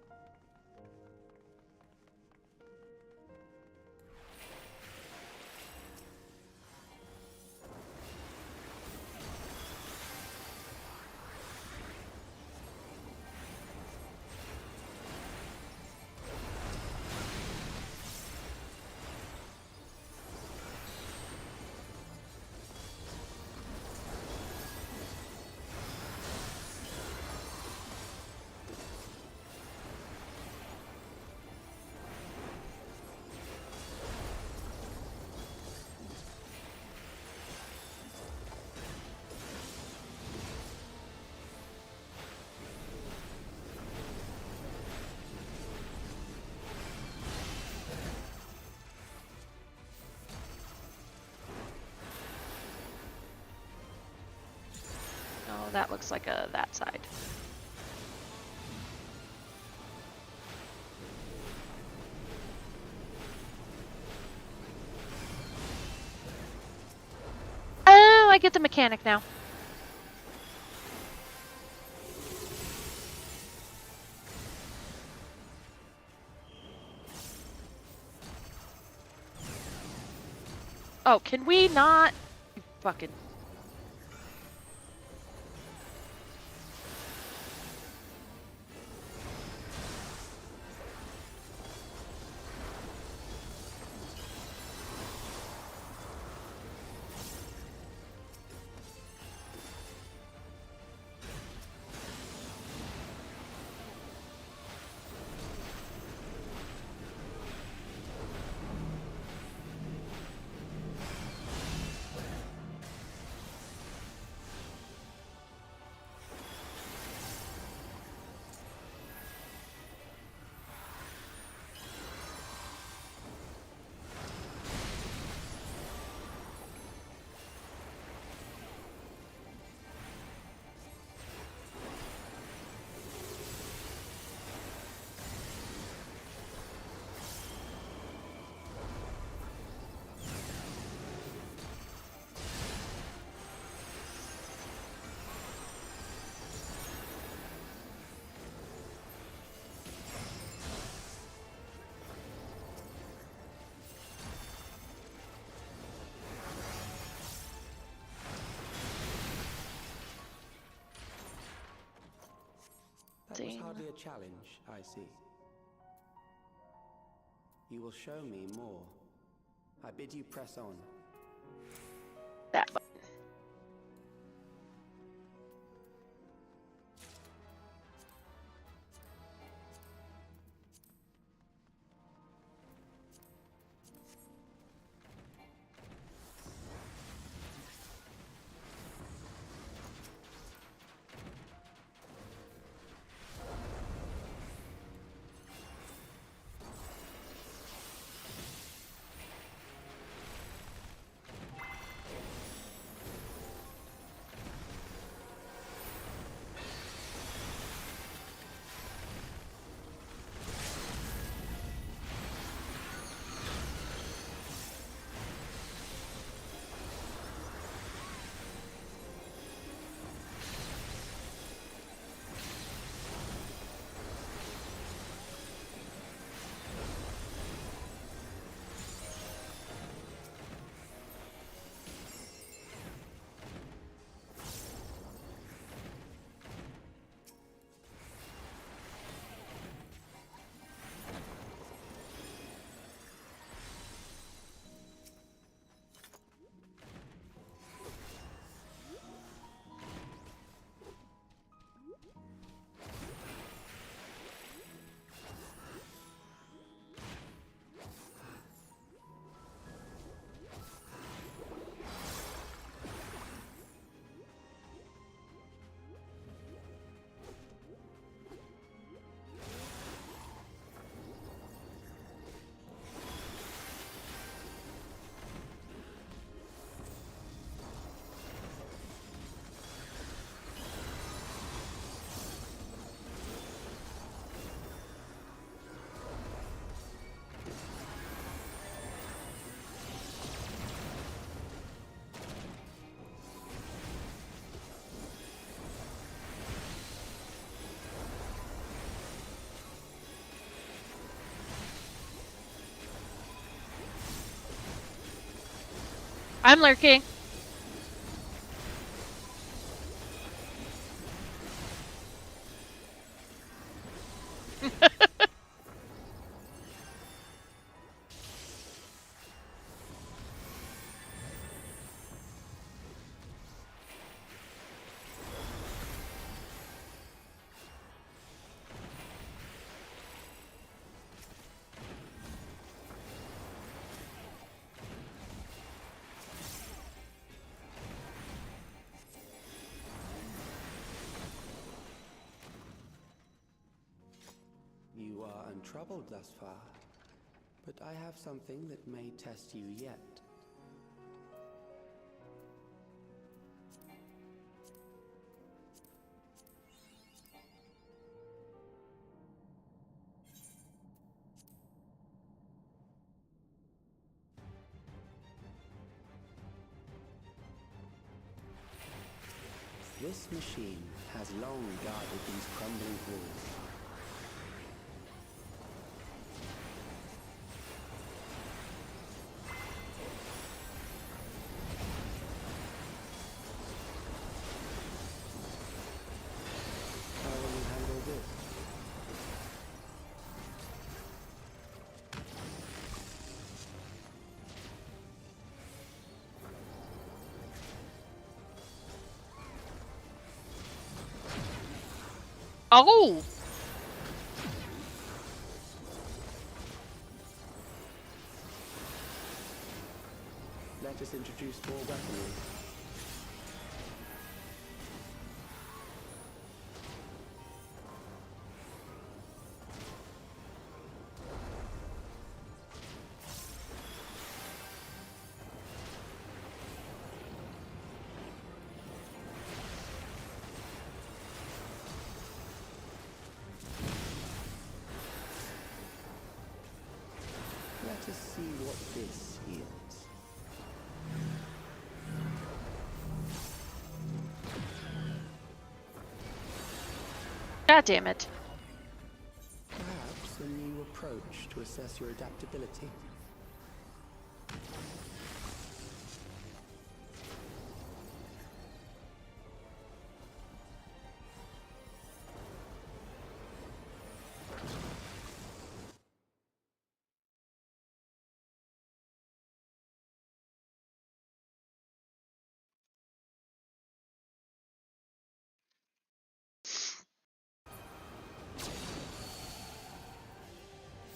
Oh, that looks like that side. Oh, I get the mechanic now. Oh, can we not? You fucking. That was hardly a challenge, I see. You will show me more. I bid you press on. That button. I'm lurking. You are untroubled thus far, but I have something that may test you yet. This machine has long guarded these crumbling walls. How will you handle this? Oh! Let us introduce more weaponry. Let us see what this yields. God damn it. Perhaps a new approach to assess your adaptability.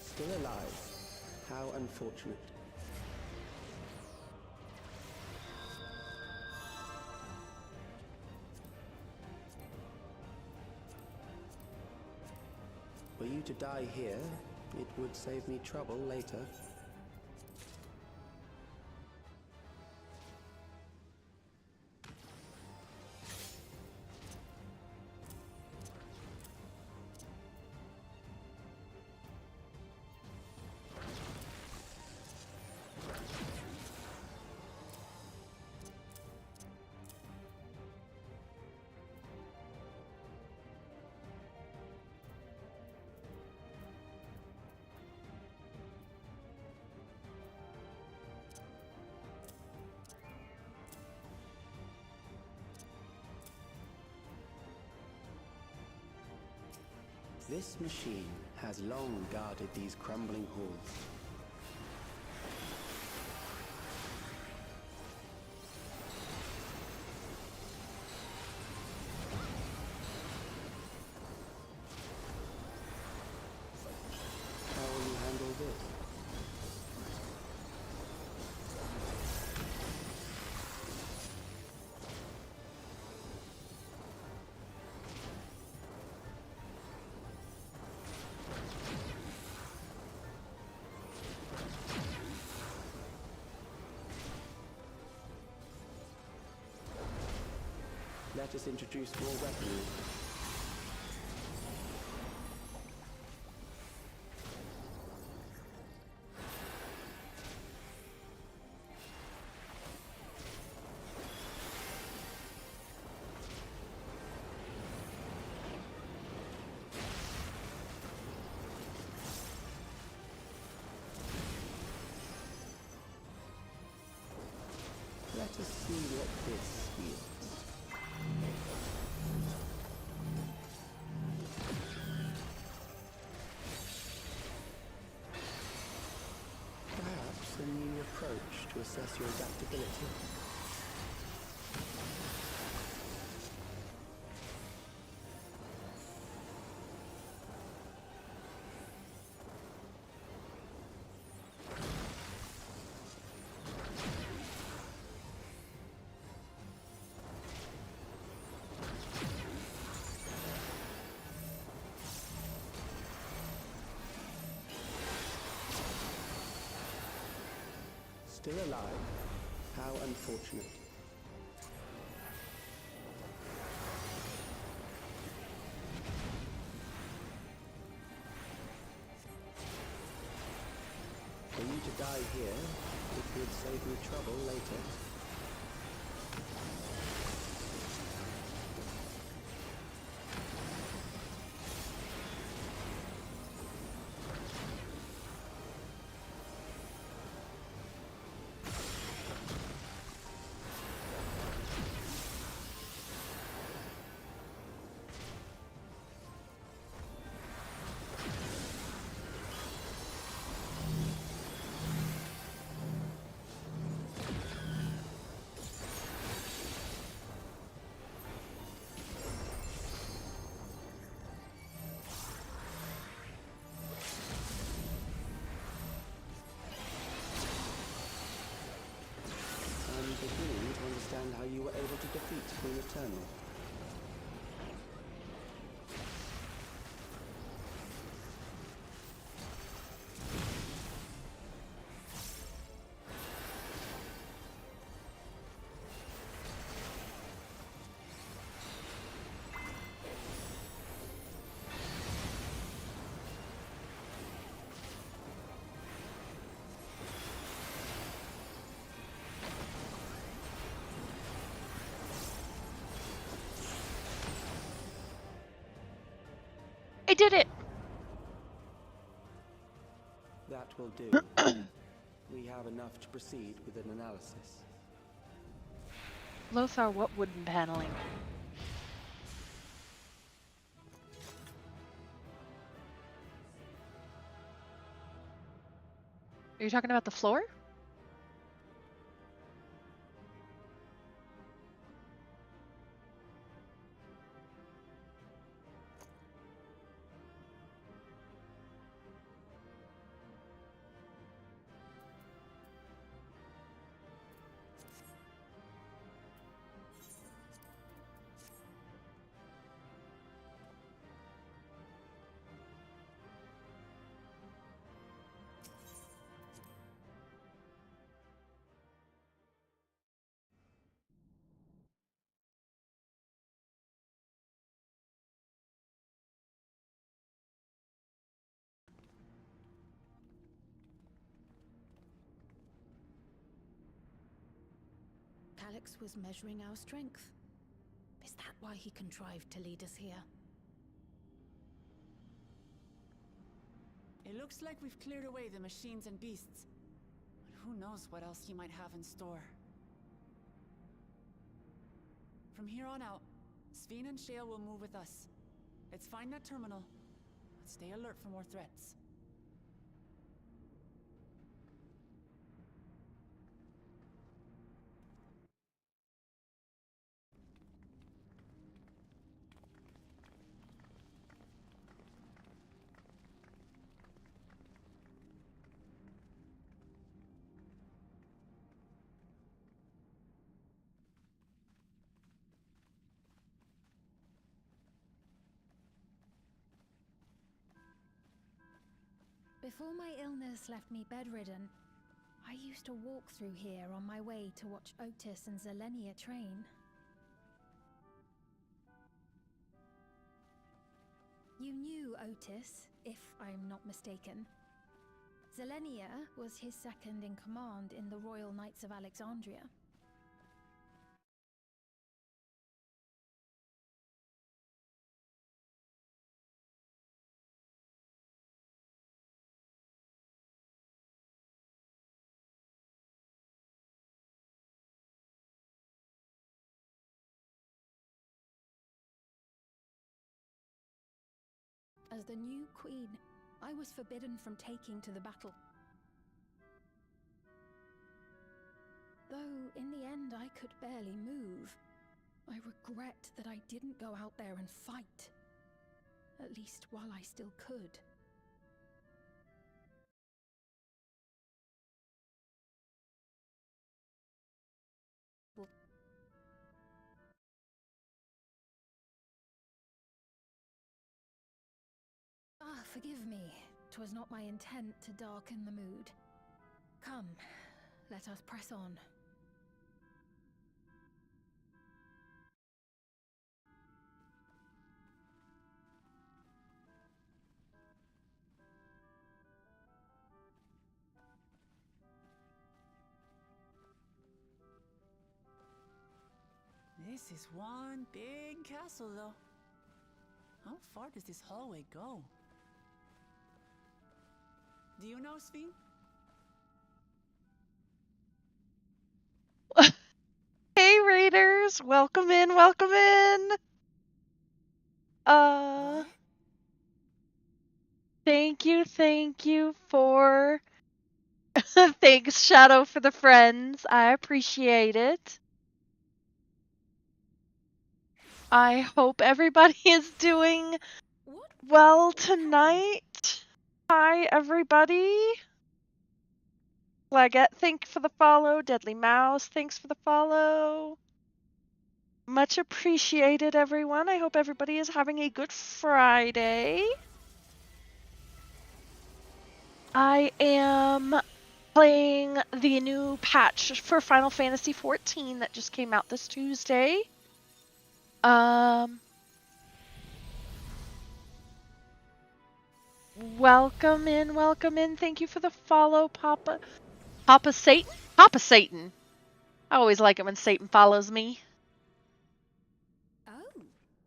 Still alive. How unfortunate. Were you to die here, it would save me trouble later. This machine has long guarded these crumbling halls. How will you handle this? Let us introduce more weaponry. approach to assess your adaptability. Still alive? How unfortunate. For you to die here, it would save me trouble later. Beginning to understand how you were able to defeat Queen Eternal. I did it! That will do. We have enough to proceed with an analysis. Lothar, what wooden paneling? Are you talking about the floor? Calix was measuring our strength. Is that why he contrived to lead us here? It looks like we've cleared away the machines and beasts. But who knows what else he might have in store. From here on out, Sveen and Shale will move with us. Let's find that terminal, but stay alert for more threats. Before my illness left me bedridden, I used to walk through here on my way to watch Otis and Zelenia train. You knew Otis, if I'm not mistaken. Zelenia was his second in command in the Royal Knights of Alexandria. As the new queen, I was forbidden from taking to the battle. Although in the end I could barely move, I regret that I didn't go out there and fight. At least while I still could. Ah, forgive me. 'Twas not my intent to darken the mood. Come, let us press on. This is one big castle, though. How far does this hallway go? Do you know, Sven? Hey Raiders, welcome in, welcome in. What? Thank you for thanks Shadow for the friends. I appreciate it. I hope everybody is doing well tonight. Hi everybody. Flagette, thank you for the follow. Deadly Mouse, thanks for the follow. Much appreciated, everyone. I hope everybody is having a good Friday. I am playing the new patch for Final Fantasy XIV that just came out this Tuesday. Welcome in. Thank you for the follow, Papa Satan? Papa Satan. I always like it when Satan follows me. Oh.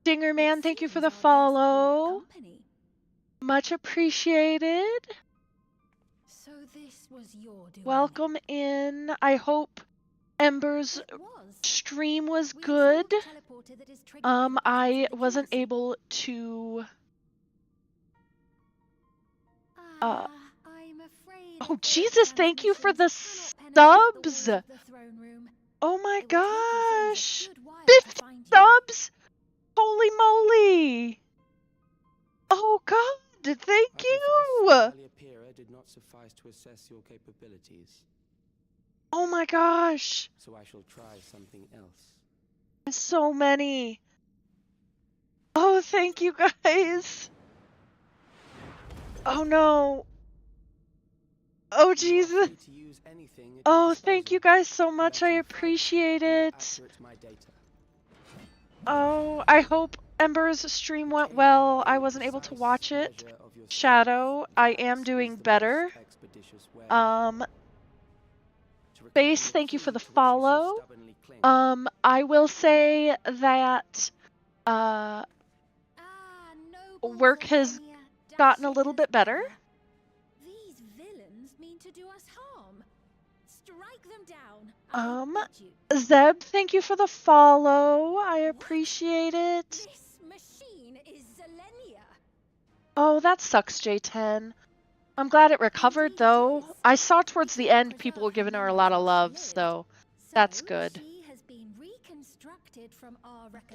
Dingerman, thank you for the follow. Much appreciated. So this was your doing. Welcome in. I hope Ember's stream was good. I wasn't able to I'm afraid oh Jesus, thank you for the subs. Oh my gosh. 50 subs? Holy moly. Oh god, thank you. Did not suffice to assess your capabilities. Oh my gosh. So I shall try something else. So many. Oh, thank you guys. Oh no. Oh Jesus. Oh, thank you guys so much. I appreciate it. Oh, I hope Ember's stream went well. I wasn't able to watch it. Shadow, I am doing better. Base, thank you for the follow. I will say that work has gotten a little bit better. These villains mean to do us harm. Strike them down. Zeb, thank you for the follow. I appreciate it. This machine is Zelenia. Oh, that sucks, J10. I'm glad it recovered, though. I saw towards the end people were giving her a lot of love, so that's good.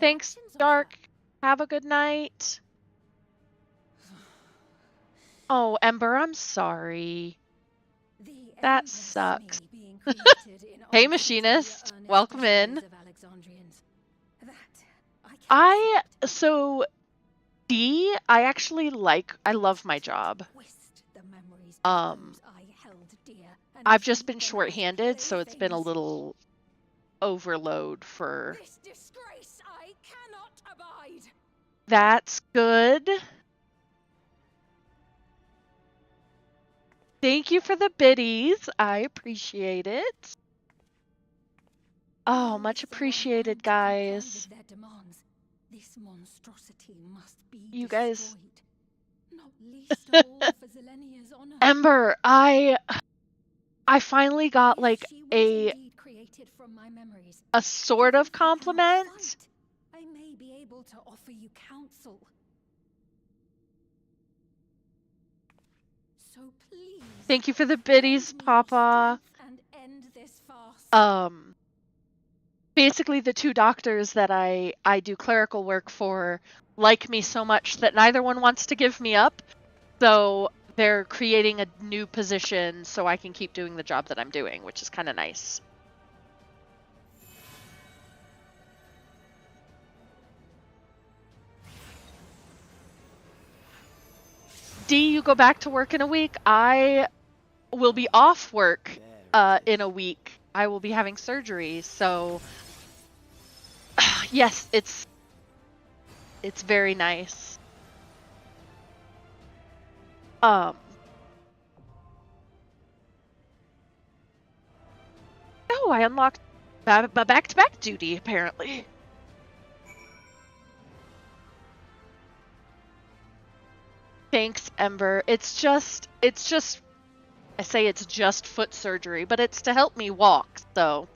Thanks, Dark. Have a good night. Oh, Ember, I'm sorry. That sucks. Hey, Machinist. Welcome in. I love my job. I've just been shorthanded, so it's been a little overload for... This disgrace I cannot abide. That's good. Thank you for the biddies. I appreciate it. Oh, much appreciated, guys. This monstrosity must be you guys... Not least of all for Zelenia's honor. Ember, I finally got like a sort of compliment. I may be able to offer you counsel. So please. Thank you for the biddies, Papa. And end this farce. basically the two doctors that I do clerical work for like me so much that neither one wants to give me up. So they're creating a new position so I can keep doing the job that I'm doing, which is kind of nice. D, you go back to work in a week. I will be off work in a week. I will be having surgery, so yes, it's very nice. Oh, I unlocked back-to-back duty apparently. Thanks, Ember. It's just I say it's just foot surgery, but it's to help me walk, so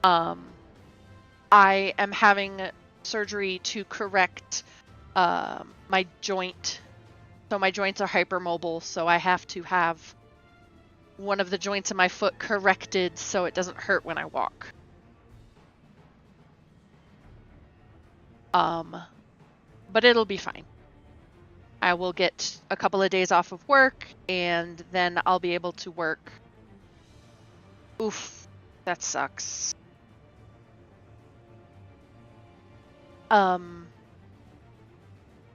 I am having surgery to correct my joint. So my joints are hypermobile, so I have to have one of the joints in my foot corrected so it doesn't hurt when I walk. But it'll be fine. I will get a couple of days off of work, and then I'll be able to work. Oof, that sucks.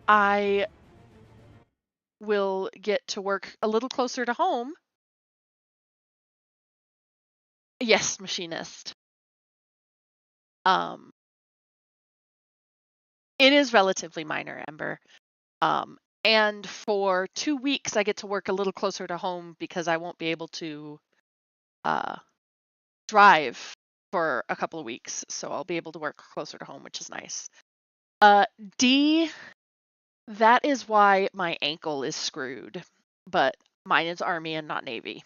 I will get to work a little closer to home. Yes, machinist. It is relatively minor, Ember. And for 2 weeks, I get to work a little closer to home because I won't be able to drive for a couple of weeks. So I'll be able to work closer to home, which is nice. D, that is why my ankle is screwed. But mine is Army and not Navy.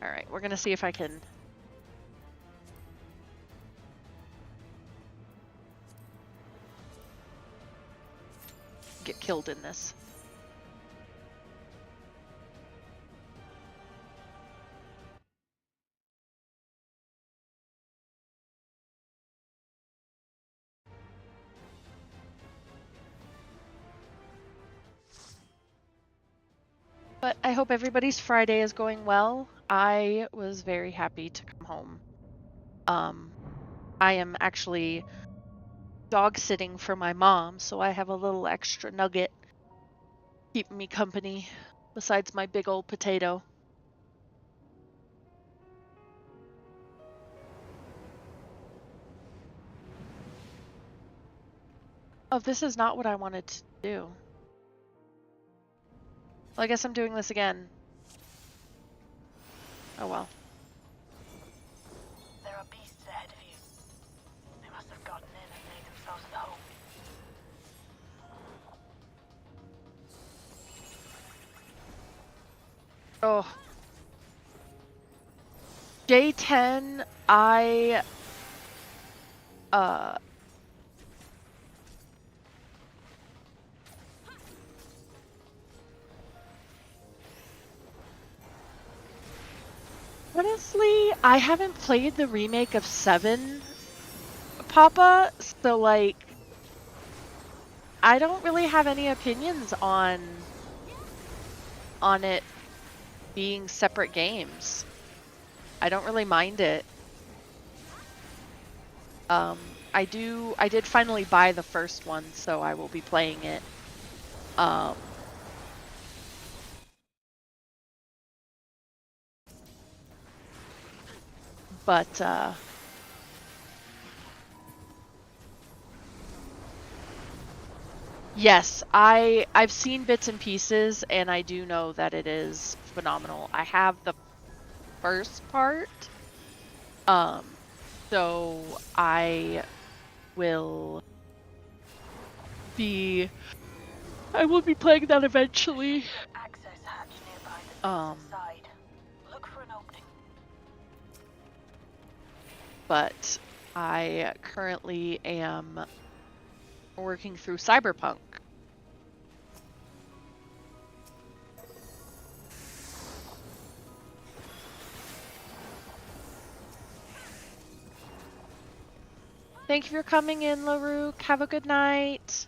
All right, we're going to see if I can... get killed in this. But I hope everybody's Friday is going well. I was very happy to come home. I am actually dog sitting for my mom, so I have a little extra nugget keeping me company besides my big old potato. Oh, this is not what I wanted to do. Well, I guess I'm doing this again. Oh well. There are beasts ahead of you. They must have gotten in and made themselves at home. Oh. J10, I honestly, I haven't played the remake of 7, Papa, so like I don't really have any opinions on it being separate games. I don't really mind it. I did finally buy the first one, so I will be playing it. But yes, I've seen bits and pieces, and I do know that it is phenomenal. I have the first part, so I will be playing that eventually. Access hatch nearby that leads inside. Look for an opening. But I currently am working through Cyberpunk. Thank you for coming in, LaRue. Have a good night.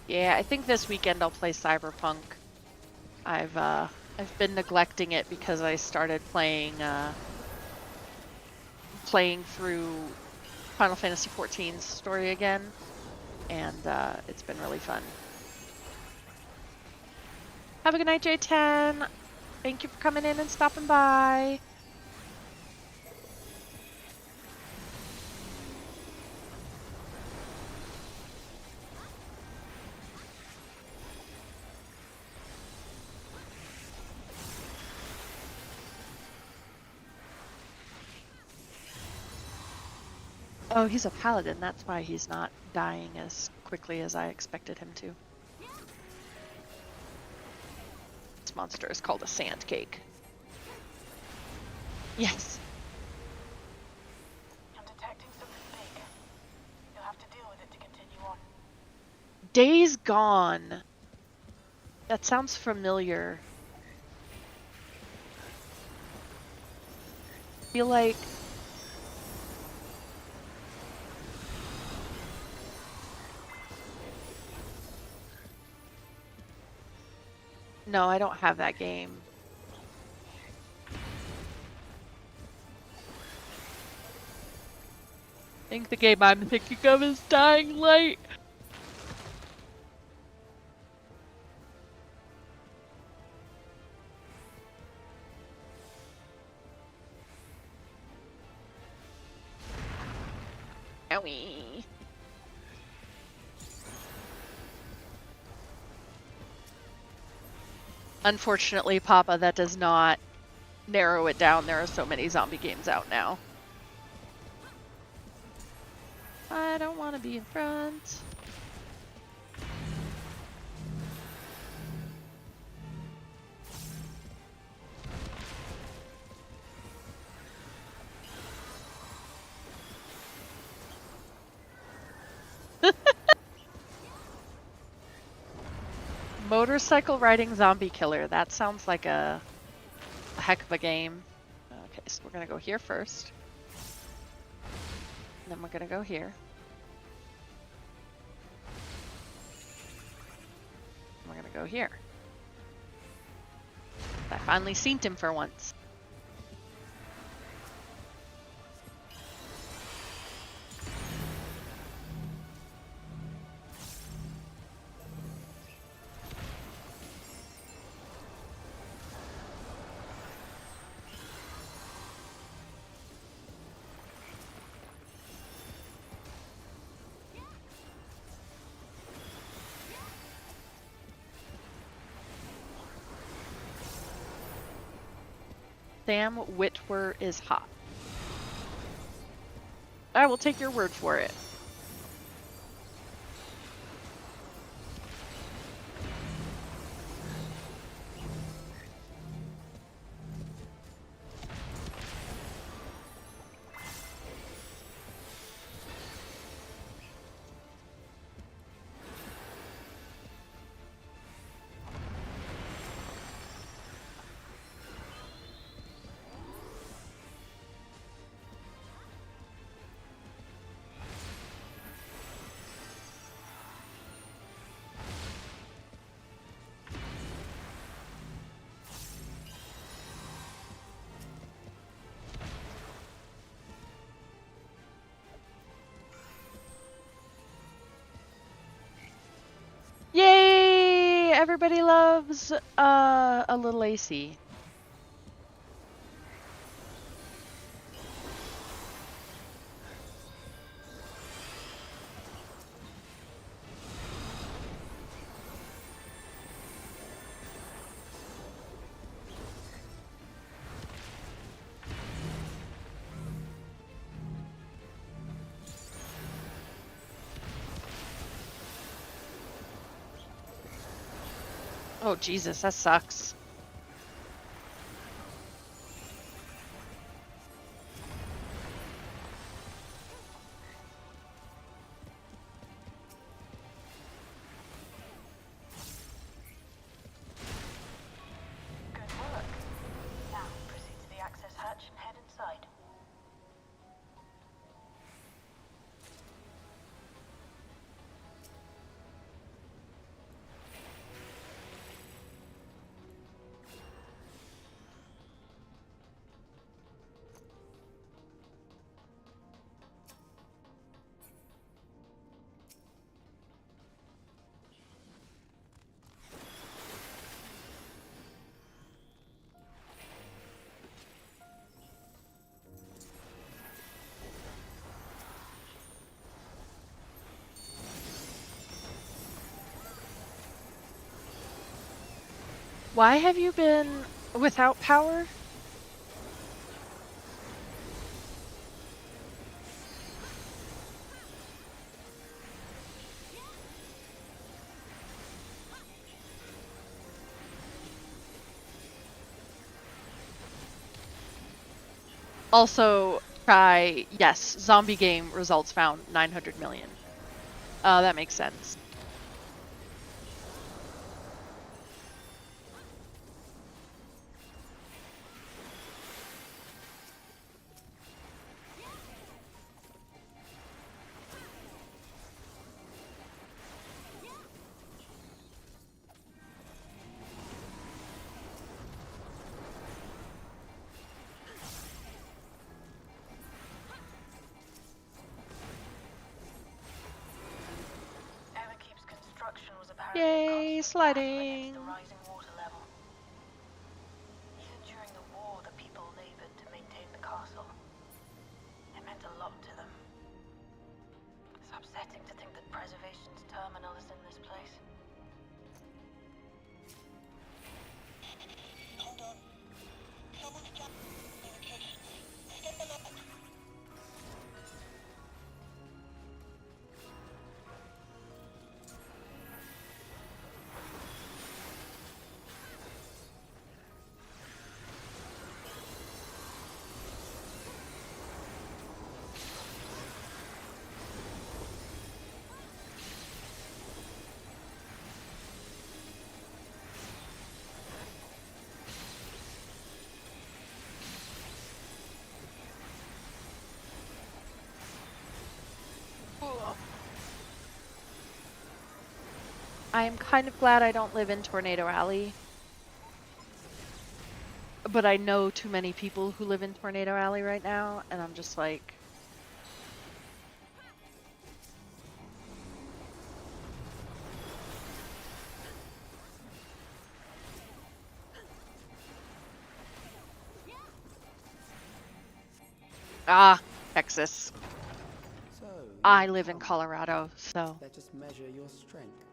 Yeah, I think this weekend I'll play Cyberpunk. I've been neglecting it because I started playing through Final Fantasy XIV's story again, and it's been really fun. Have a good night, J10. Thank you for coming in and stopping by. Oh, he's a paladin. That's why he's not dying as quickly as I expected him to. This monster is called a sand cake. Yes. I'm detecting something big. You'll have to deal with it to continue on. Days Gone. That sounds familiar. I feel like no, I don't have that game. I think the game I'm thinking of is Dying Light. Owie. Unfortunately, Papa, that does not narrow it down. There are so many zombie games out now. I don't want to be in front. Motorcycle riding zombie killer. That sounds like a heck of a game. Okay, so we're gonna go here first. And then we're gonna go here. And we're gonna go here. I finally seen him for once. Sam Witwer is hot. I will take your word for it. Yay! Everybody loves a little AC. Oh Jesus, that sucks. Good work. Why have you been without power? Also, try, yes, zombie game results found 900 million. That makes sense. Everkeep's construction was apparently Yay, a constant battle sliding. against the rising water level. Even during the war, the people labored to maintain the castle. It meant a lot to them. It's upsetting to think that Preservation's terminal is in this place. Hold on. Someone's jumping communications. Step along. I am kind of glad I don't live in Tornado Alley. But I know too many people who live in Tornado Alley right now, and I'm just like... Ah, Texas. So, I live in come, Colorado, so... let us measure your strength.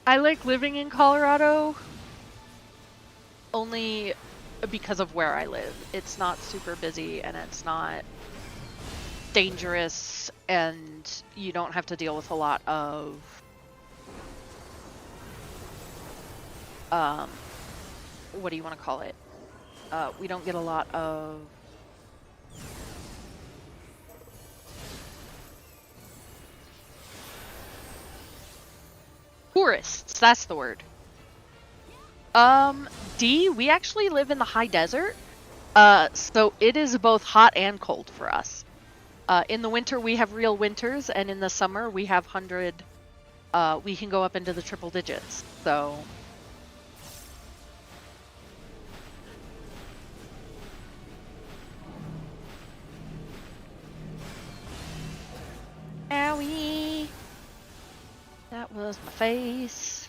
I like living in Colorado only because of where I live. It's not super busy and it's not dangerous, and you don't have to deal with a lot of what do you want to call it? We don't get a lot of tourists, that's the word. We actually live in the high desert. So it is both hot and cold for us. In the winter we have real winters, and in the summer we have we can go up into the triple digits. So owie. That was my face.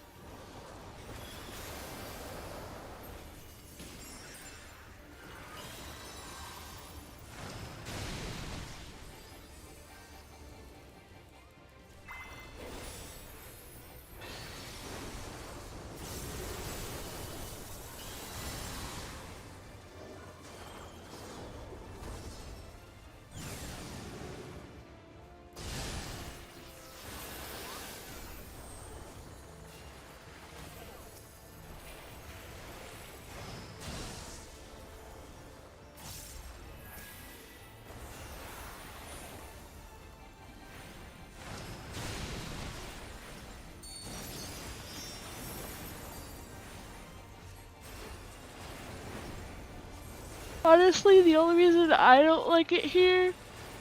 Honestly, the only reason I don't like it here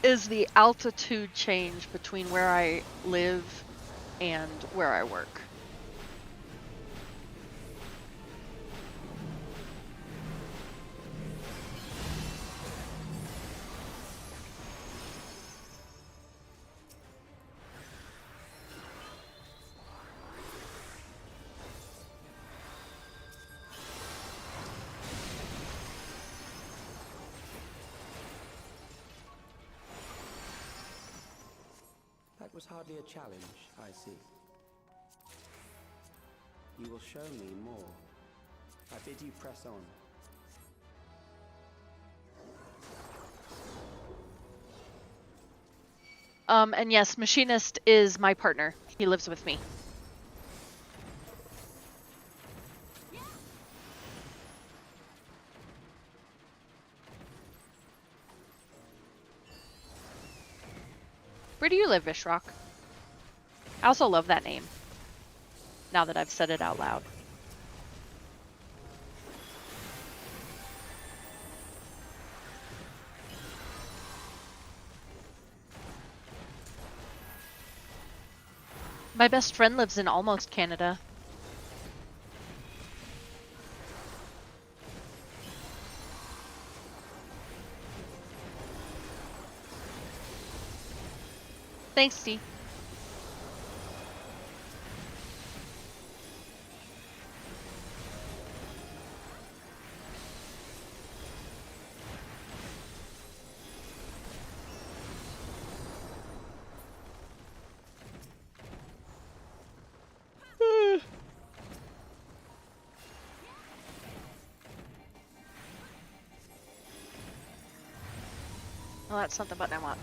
is the altitude change between where I live and where I work. That was hardly a challenge, I see. You will show me more. I bid you press on. And yes, Machinist is my partner. He lives with me. Where do you live, Vishrock? I also love that name, now that I've said it out loud. My best friend lives in almost Canada. Thanks, Steve. Well, that's not the button I want.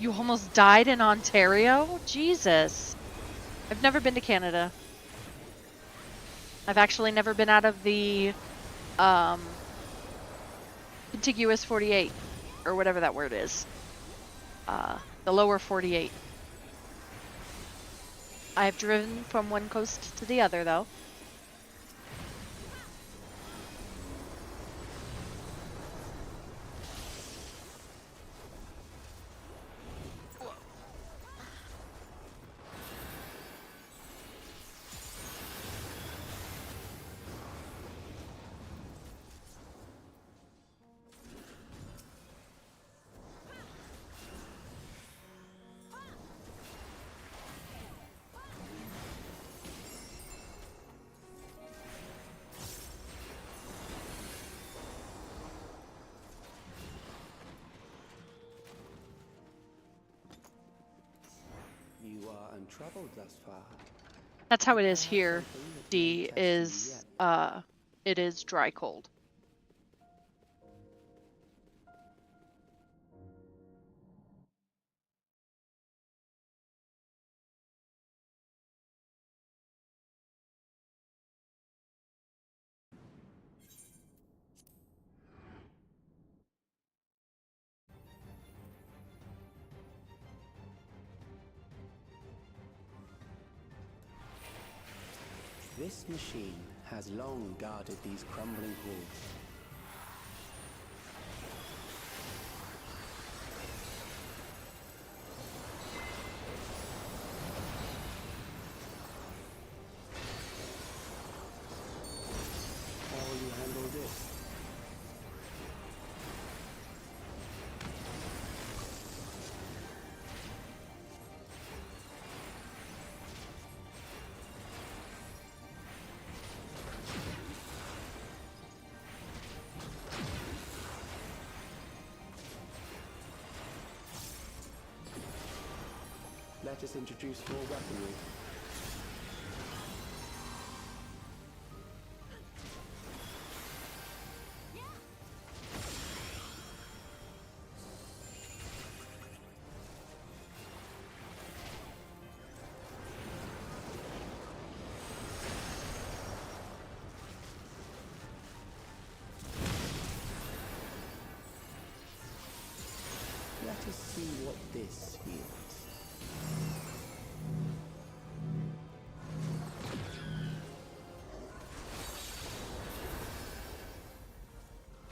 You almost died in Ontario? Jesus. I've never been to Canada. I've actually never been out of the contiguous 48, or whatever that word is. The lower 48. I've driven from one coast to the other, though. You are untroubled thus far. That's how it is here. D is it is dry cold. This machine has long guarded these crumbling halls. How will you handle this? let us introduce more weaponry. Let us see what this yields.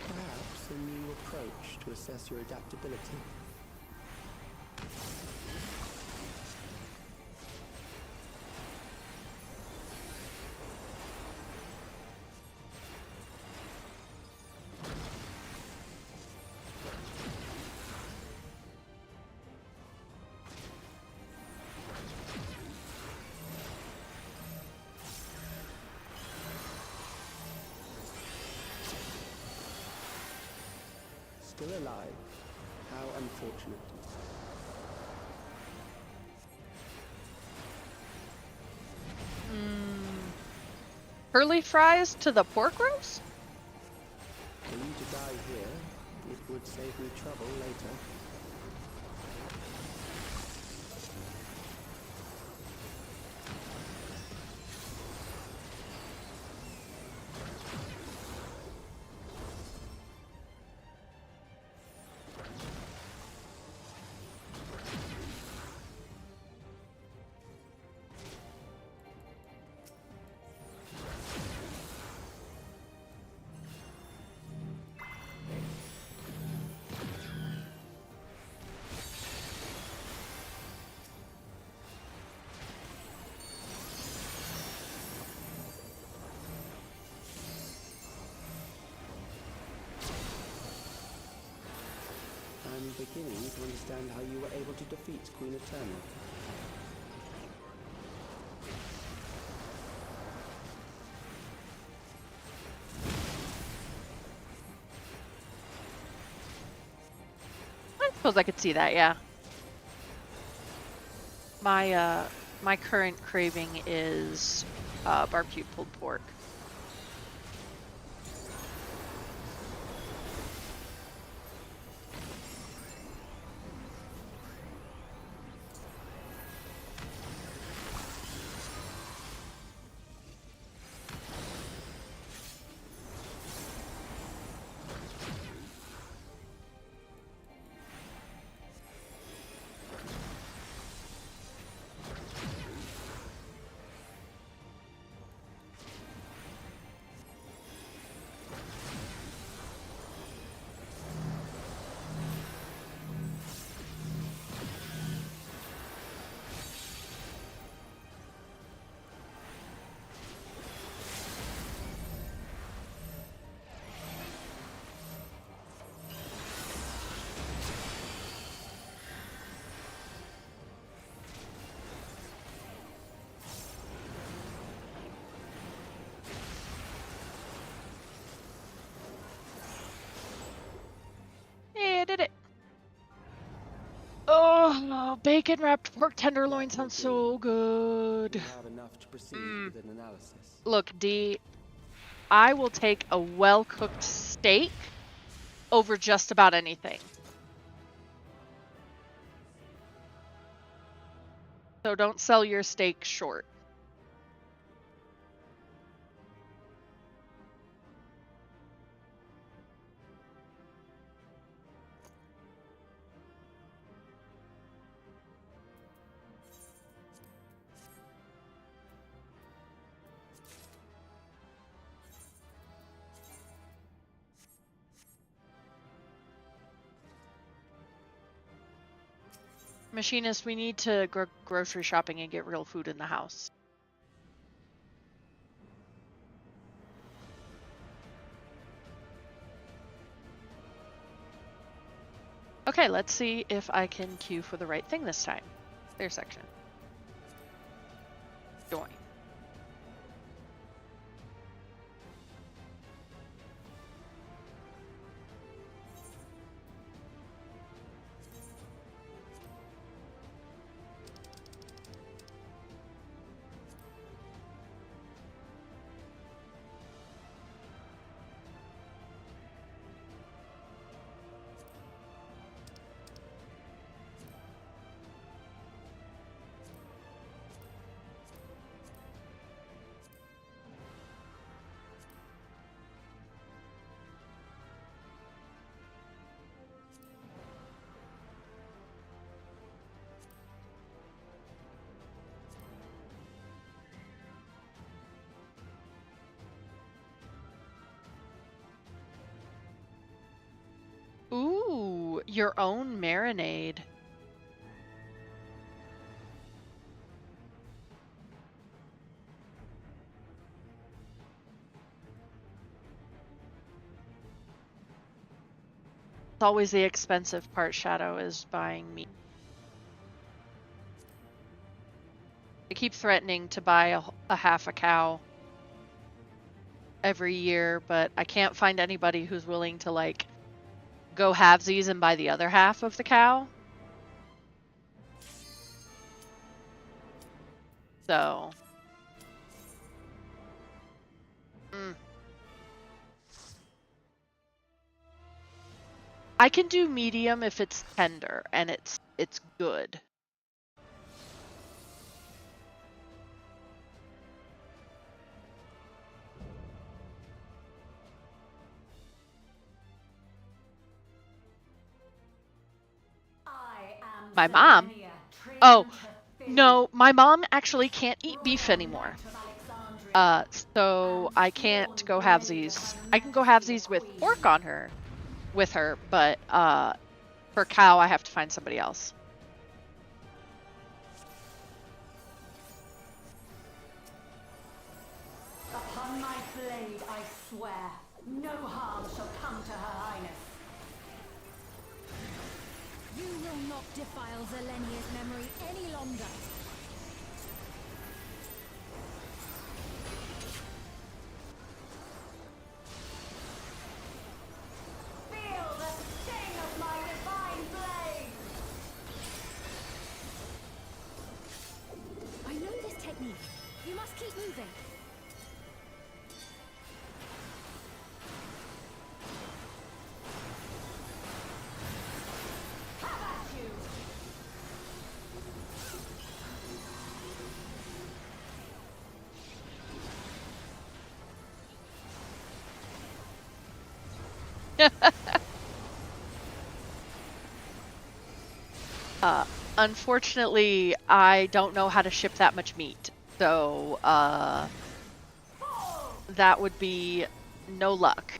Perhaps a new approach to assess your adaptability. Still alive. How unfortunate. Curly fries to the pork roast? For you to die here, it would save me trouble later. I'm beginning to understand how you were able to defeat Queen Eternal. I suppose I could see that, yeah. My current craving is barbecue pulled pork. Yeah, I did it. Oh, bacon wrapped pork tenderloin sounds so good. You have enough to proceed with an analysis. Look, D, I will take a well-cooked steak over just about anything. So don't sell your steak short. Machinist, we need to go grocery shopping and get real food in the house. Okay, let's see if I can queue for the right thing this time. Clear section. Join. your own marinade. It's always the expensive part, Shadow, is buying meat. I keep threatening to buy a half a cow every year, but I can't find anybody who's willing to, like, go halvesies and buy the other half of the cow. So. I can do medium if it's tender and it's good. My mom. Oh, no, my mom actually can't eat beef anymore. So I can't go halvesies. I can go halvesies with pork on her, with her, but for cow I have to find somebody else. Upon my blade, I swear, no harm shall come to Her Highness. You will not defile Zelenia's memory any longer. Feel the sting of my divine blade! I know this technique. You must keep moving. Unfortunately, I don't know how to ship that much meat, so that would be no luck.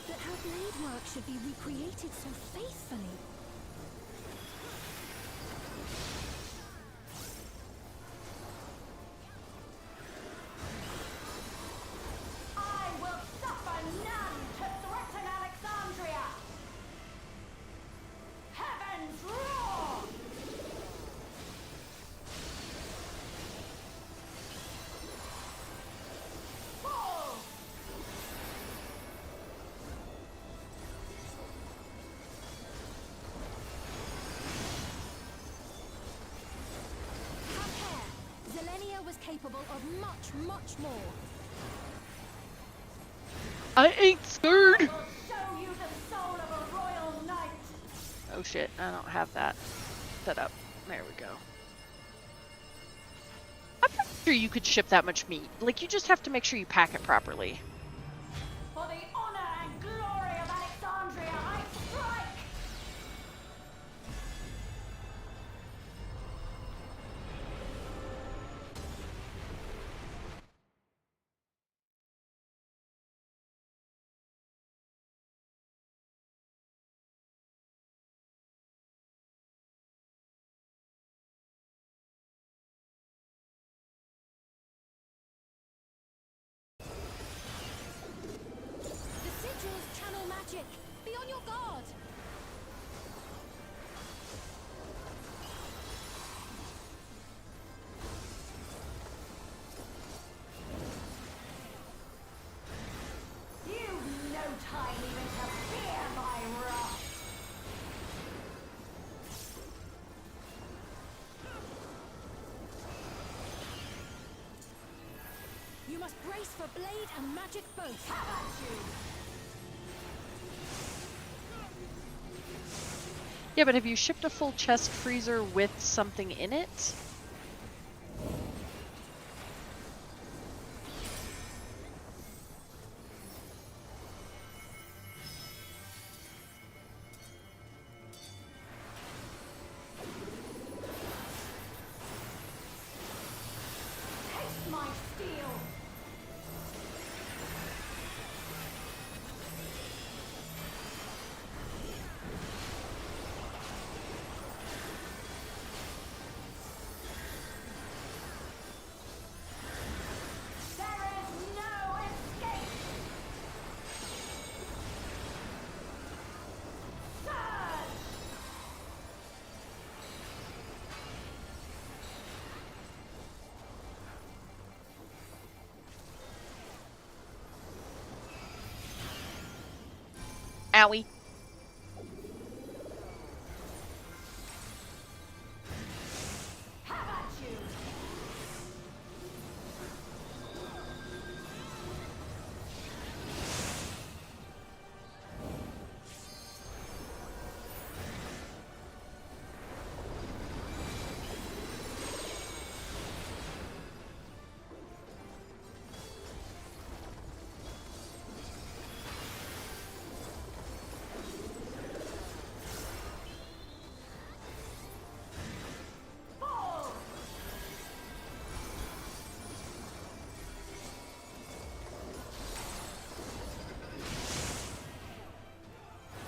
But her blade work should be recreated so faithfully. I will suffer none to threaten Alexandria! Heavens roar! Fall! Have care. Zelenia was capable of much, much more. I ain't scared! I will show you the soul of a royal knight! Oh shit, I don't have that set up. There we go. I'm pretty sure you could ship that much meat. Like, you just have to make sure you pack it properly. For the honor and glory of Alexandria, I strike! The sigils channel magic. Be on your guard. You've no time even to fear my wrath! You must brace for blade and magic both. Have at you! Yeah, but have you shipped a full chest freezer with something in it? Owie. Have at you!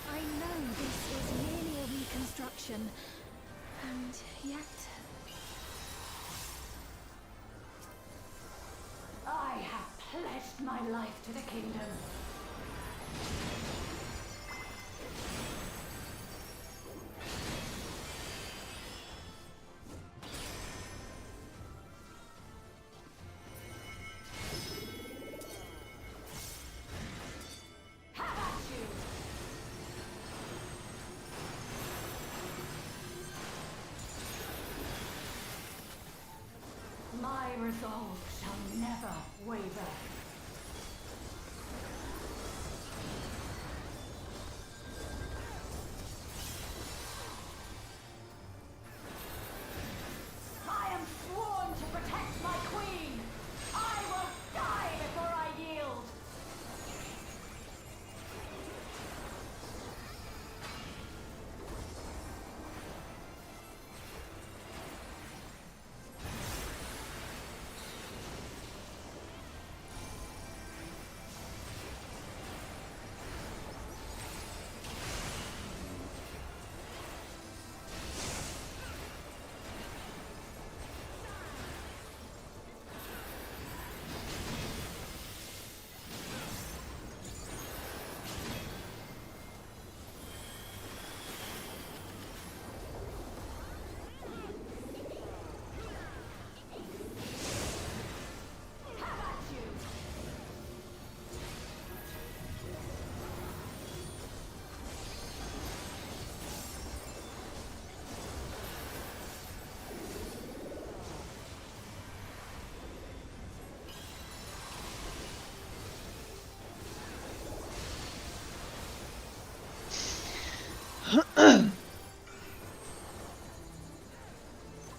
I know this is merely a reconstruction, and yet I have pledged my life to the kingdom. Have at you! My resolve shall never waver. I am sworn to protect my queen. I will die before I yield. Have at you!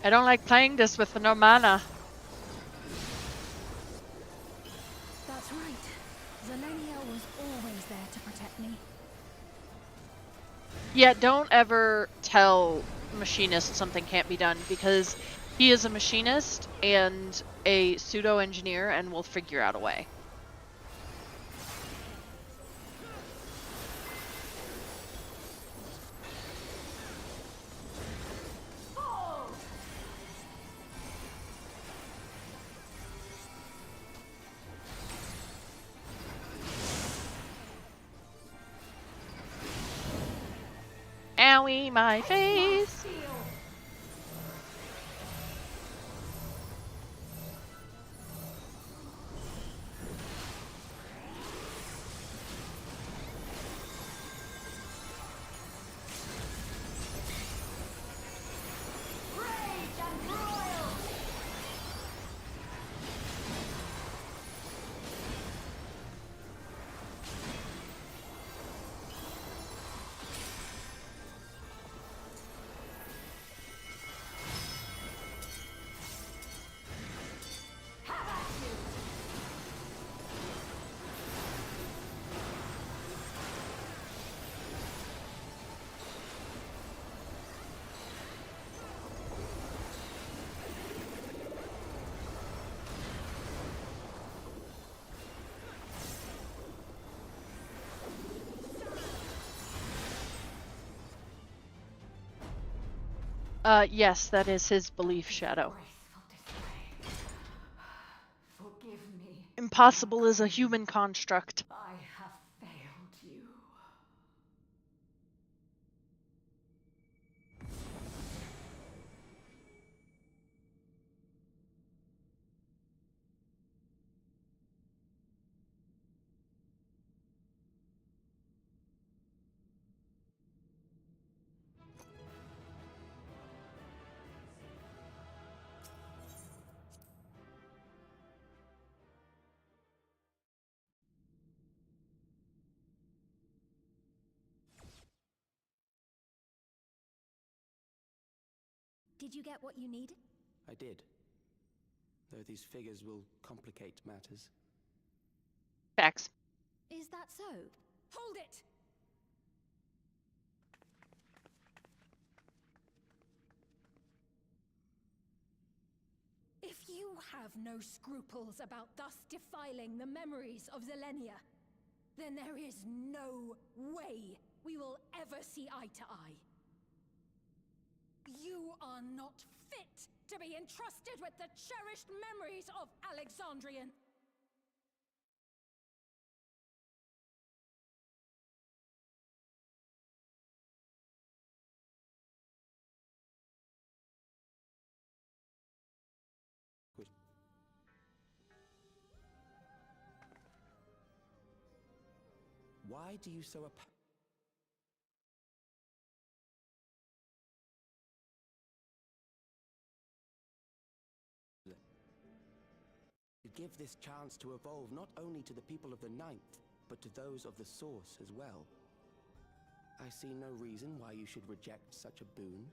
I don't like playing this with no mana. that's right. Zelenia was always there to protect me. Yeah, don't ever tell machinist something can't be done, because he is a machinist and a pseudo engineer and will figure out a way. Fall! Owie, my face! Steel! Rage and broil! Have at you! Yes, that is his belief, Shadow. Graceful display. Forgive me. Impossible is a human construct. I have failed you. Did you get what you needed? I did. Though these figures will complicate matters. Facts. Is that so? Hold it! If you have no scruples about thus defiling the memories of Zelenia, then there is no way we will ever see eye to eye. You are not fit to be entrusted with the cherished memories of Alexandrian. Good. Why do you so give this chance to evolve not only to the people of the Ninth, but to those of the Source as well? I see no reason why you should reject such a boon.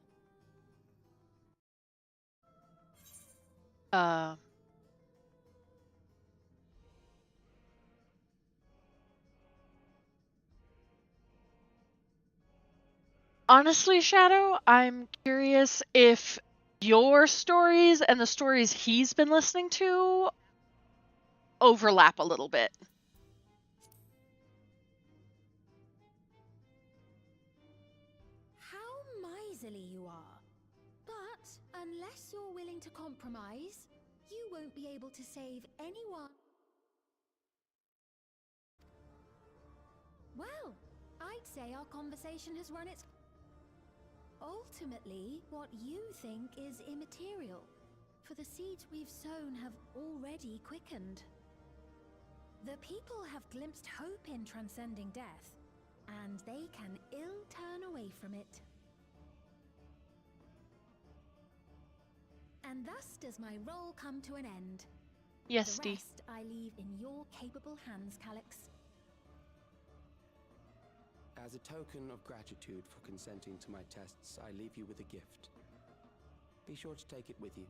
Honestly, Shadow, I'm curious if your stories and the stories he's been listening to overlap a little bit. How miserly you are. But unless you're willing to compromise, you won't be able to save anyone. Well, I'd say our conversation has run its... Ultimately, what you think is immaterial, for the seeds we've sown have already quickened. The people have glimpsed hope in transcending death, and they can ill turn away from it. And thus does my role come to an end. Yes, The Dee. rest I leave in your capable hands, Calyx. As a token of gratitude for consenting to my tests, I leave you with a gift. Be sure to take it with you.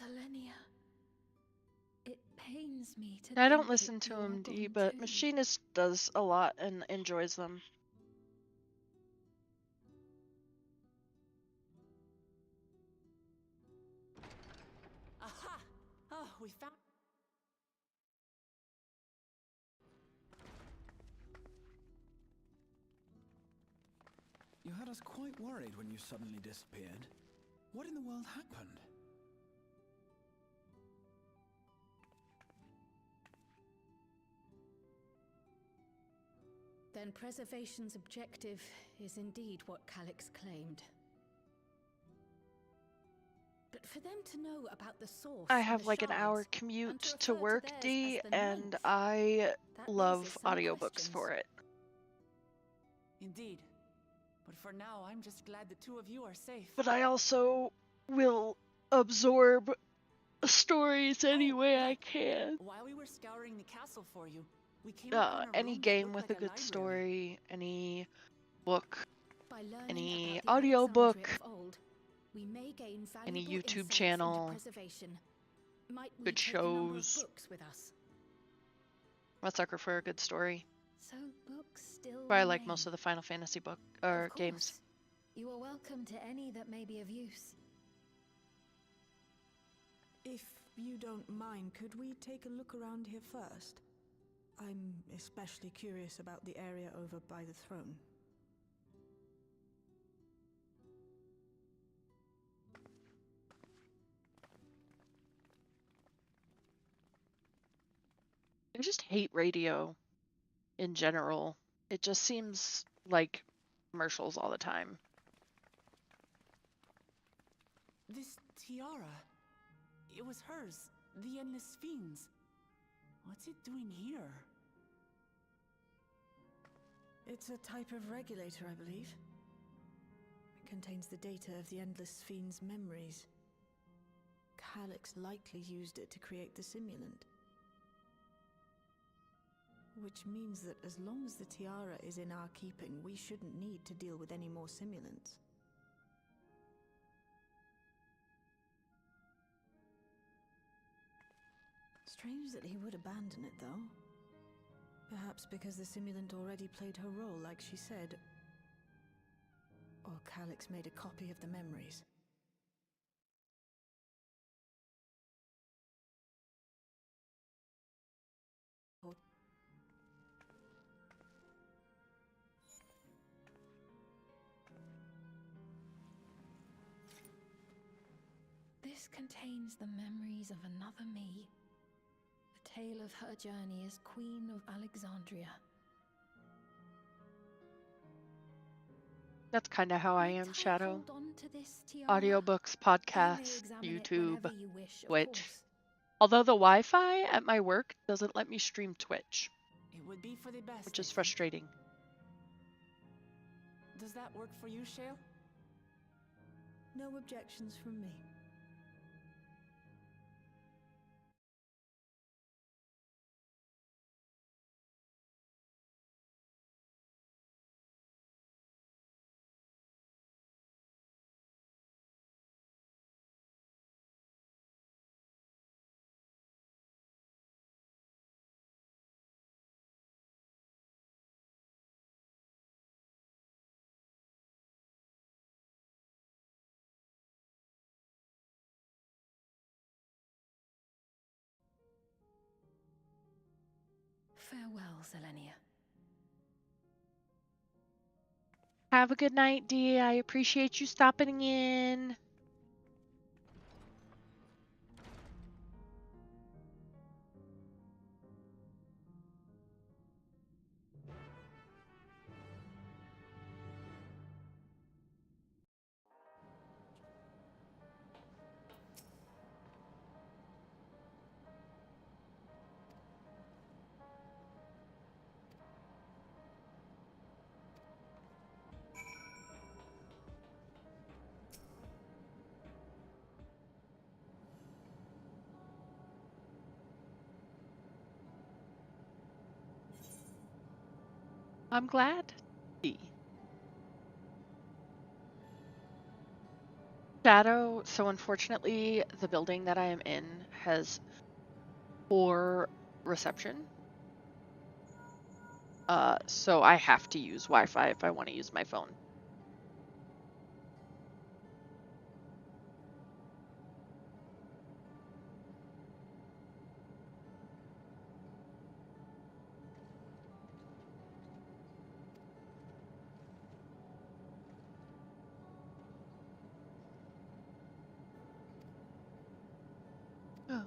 Zelenia. It pains me to I don't think listen it to you're him, Dee, gone but too. Machinist does a lot and enjoys them. Aha! Oh, we found... You had us quite worried when you suddenly disappeared. What in the world happened? Then preservation's objective is indeed what Calyx claimed. But for them to know about the source I and have the like an hour shards, and commute to to refer work, theirs Dee, as the and ninth, I that love raises some audiobooks questions. for it. Indeed. But for now, I'm just glad the two of you are safe. But I also will absorb stories any way I can. While we were scouring the castle for you, we came upon a Any room that game looked with like a good library. story, any book, By learning any about the audiobook, Alexandria of old, we may gain any valuable YouTube insights channel, into preservation. Might we good take a number of shows. books with us? I'm a sucker for a good story. So books still But I like remain. most of the Final Fantasy book Of or course. games. You are welcome to any that may be of use. If you don't mind, could we take a look around here first? I'm especially curious about the area over by the throne. I just hate radio in general. It just seems like commercials all the time. This tiara. It was hers. The Endless Fiend's. What's it doing here? It's a type of regulator, I believe. It contains the data of the Endless Fiend's memories. Calyx likely used it to create the simulant. Which means that as long as the tiara is in our keeping, we shouldn't need to deal with any more simulants. Strange that he would abandon it, though. Perhaps because the simulant already played her role, like she said. Or Calyx made a copy of the memories. This contains the memories of another me. The tale of her journey as Queen of Alexandria. That's kind of how I Might am, Shadow. hold on to this tiara? Audiobooks, You may podcasts, examine it YouTube, whenever you wish, of Twitch. course. Although the Wi-Fi at my work doesn't let me stream Twitch, It would be for the best, which is I think. frustrating. Does that work for you, Shale? No objections from me. Farewell, Selenia. Have a good night, Dee. I appreciate you stopping in. I'm glad. Dee. Shadow, so unfortunately, the building that I am in has poor reception. So I have to use Wi-Fi if I want to use my phone. Oh.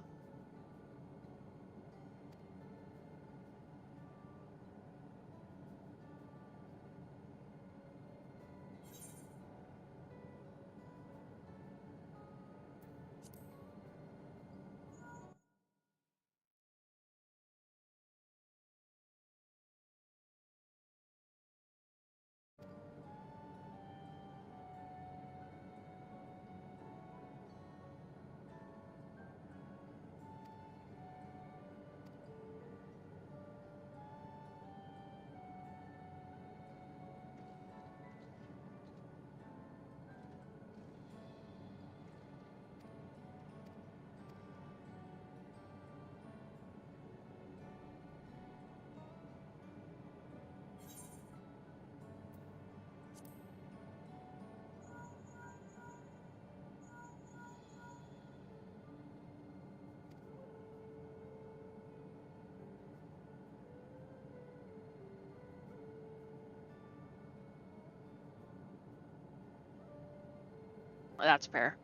That's fair.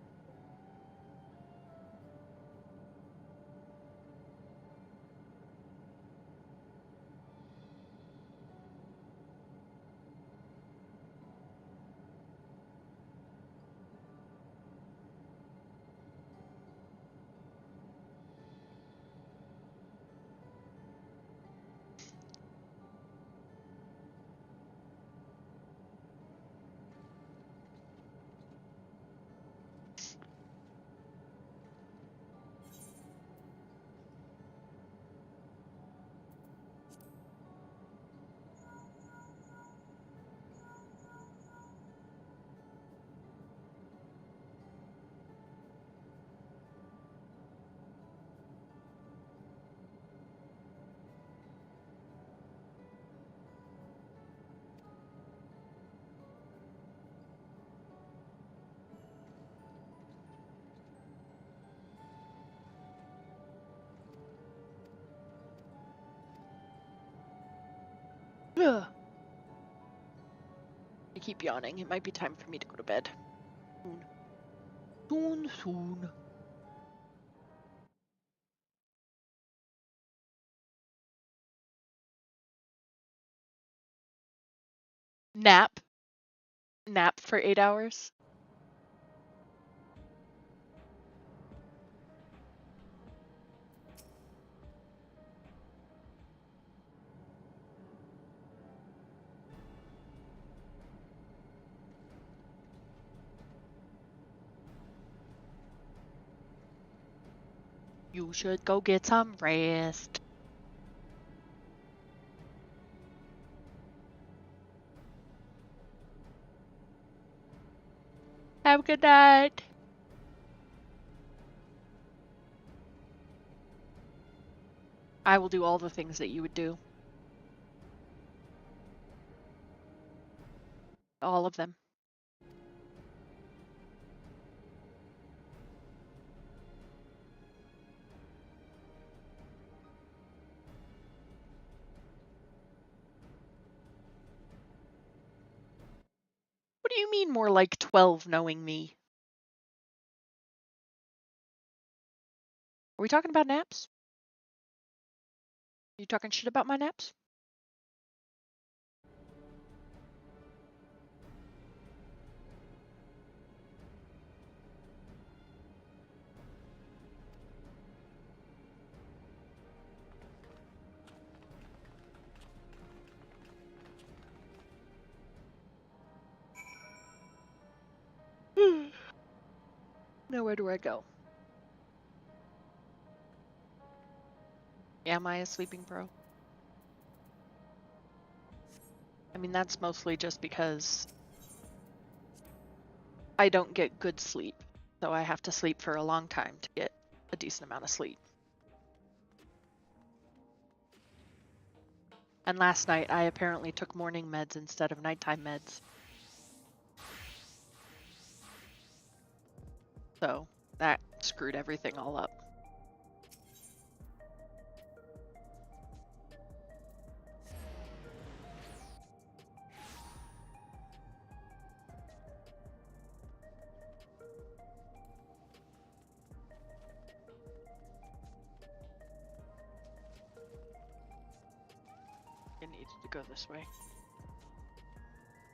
Ugh. I keep yawning. It might be time for me to go to bed. Soon. Nap. Nap for 8 hours. You should go get some rest. Have a good night. I will do all the things that you would do. All of them. What do you mean more like 12 knowing me? Are we talking about naps? Are you talking shit about my naps? Now where do I go? Am I a sleeping pro? I mean, that's mostly just because I don't get good sleep. So I have to sleep for a long time to get a decent amount of sleep. And last night I apparently took morning meds instead of nighttime meds. So that screwed everything all up. It needs to go this way.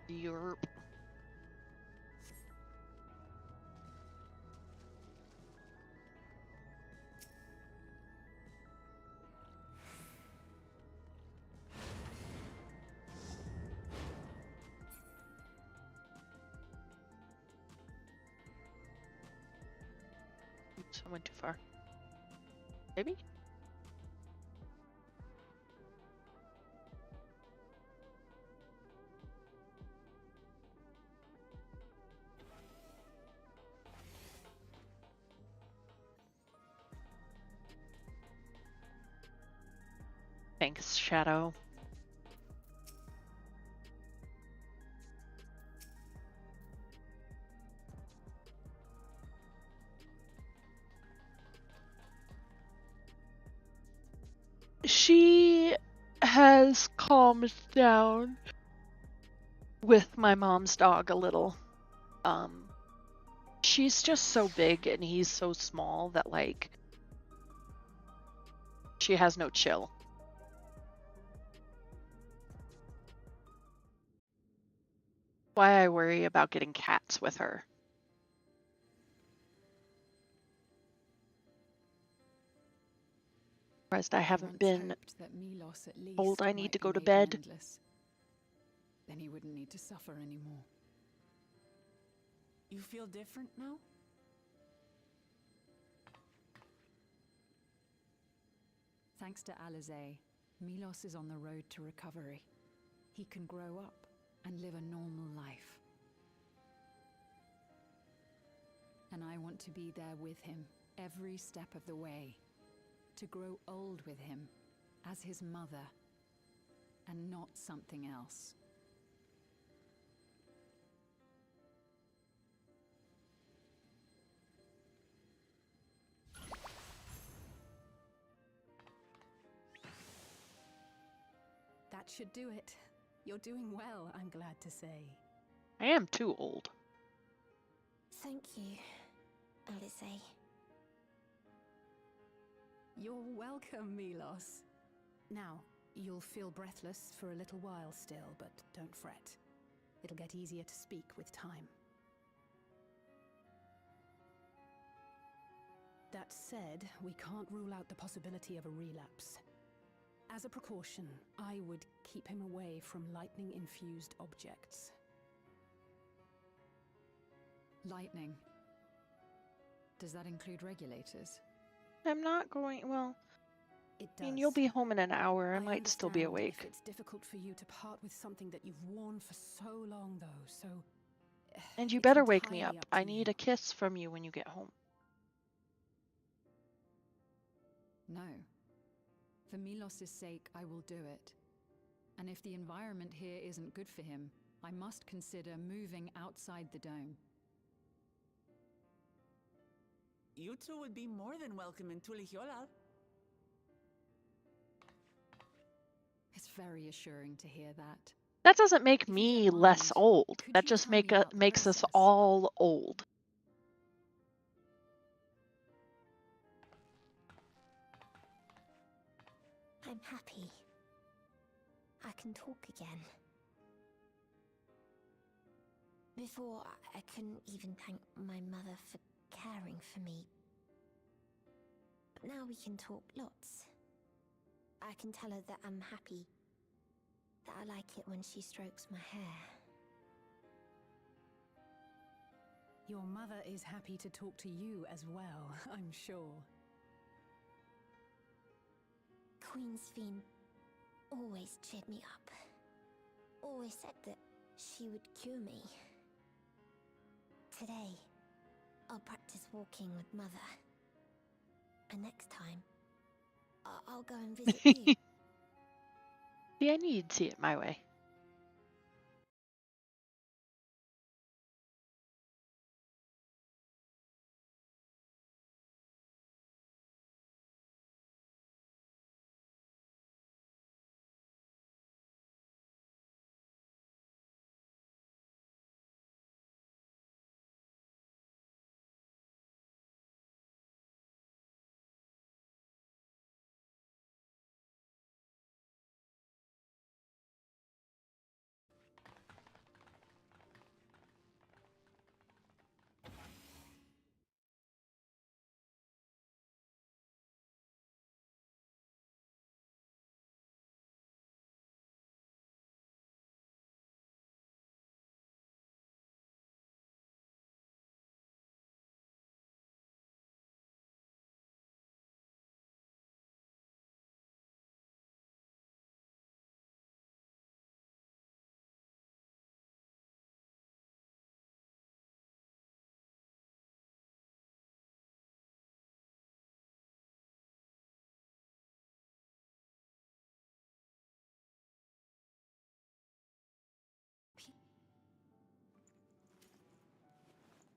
Yerp. Oops, I went too far. Maybe? Thanks, Shadow. She has calmed down with my mom's dog a little. she's just so big and he's so small that, like, she has no chill. Why I worry about getting cats with her. Surprised I haven't been told I need to go to bed. Then he wouldn't need to suffer anymore. You feel different now? Thanks to Alizé, Milos is on the road to recovery. He can grow up and live a normal life. And I want to be there with him every step of the way. To grow old with him as his mother and not something else. That should do it. You're doing well, I'm glad to say. I am too old. Thank you, Alizé. You're welcome, Milos. Now, you'll feel breathless for a little while still, but don't fret. It'll get easier to speak with time. That said, we can't rule out the possibility of a relapse. As a precaution, I would keep him away from lightning-infused objects. Lightning? Does that include regulators? I'm not going, well, It I mean, does. you'll be home in an hour. I might still be understand awake. if it's difficult for you to part with something that you've worn for so long, though, so... And you it's better wake me entirely up. up to I need you. a kiss from you when you get home. No. For Milos' sake, I will do it. And if the environment here isn't good for him, I must consider moving outside the dome. You two would be more than welcome in Tulihyolal. It's very assuring to hear that. That doesn't make If you me don't less mind, old. could That you just tell me about the makes us process? all old. I'm happy. I can talk again. Before, I couldn't even thank my mother for caring for me. But now we can talk lots. I can tell her that I'm happy. That I like it when she strokes my hair. Your mother is happy to talk to you as well, I'm sure. Queen Sphene always cheered me up. Always said that she would cure me. Today, I'll practice walking with Mother. And next time, I'll go and visit you. See, I knew you'd see it my way.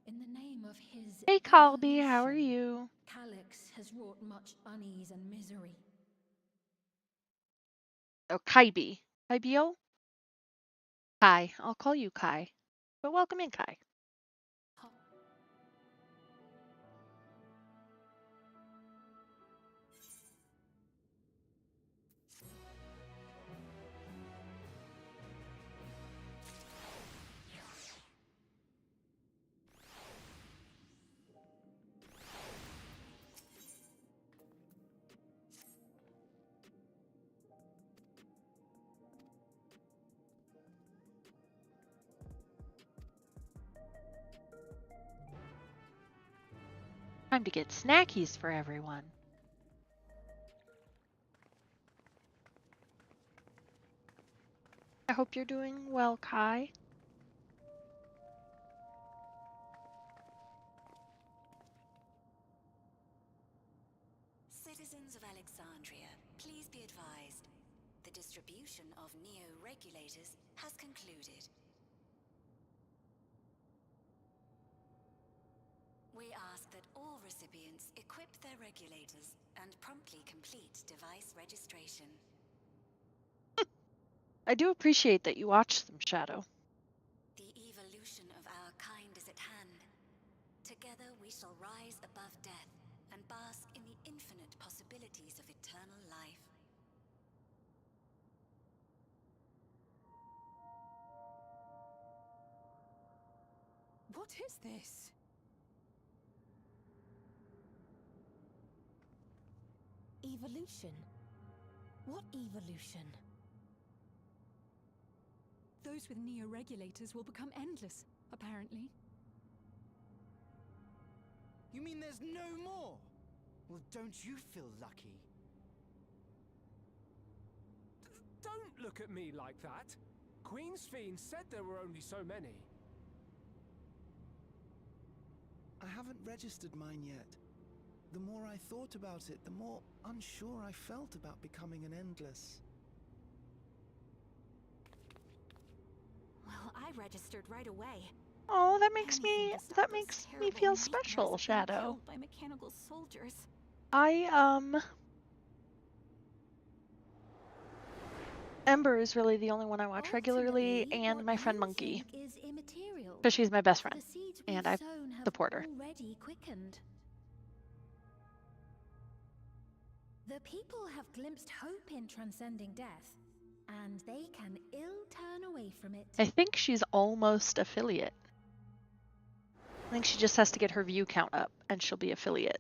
In the name of his Hey, Colby, how are evolution, you? Calyx has wrought much unease and misery. Oh, Kaibi. Kaibio? Kai. I'll call you Kai. But welcome in, Kai. Time to get snackies for everyone. I hope you're doing well, Kai. Citizens of Alexandria, please be advised. The distribution of neo-regulators has concluded. We ask that all recipients equip their regulators and promptly complete device registration. I do appreciate that you watched them, Shadow. The evolution of our kind is at hand. Together we shall rise above death and bask in the infinite possibilities of eternal life. What is this? Evolution? What evolution? Those with neo-regulators will become endless, apparently. You mean there's no more? Well, don't you feel lucky? Don't look at me like that. Queen's Fiend said there were only so many. I haven't registered mine yet. The more I thought about it, the more unsure I felt about becoming an Endless. Well, I registered right away. Oh, that makes Anything me to stop those terrible feel nightmares special, of being Shadow. killed by mechanical soldiers. Ember is really the only one I watch regularly, and my friend Monkey, Is immaterial. because she's my best friend, The seeds we've and I sown have support her. already quickened. The people have glimpsed hope in transcending death, and they can ill turn away from it. I think she's almost affiliate. I think she just has to get her view count up, and she'll be affiliate.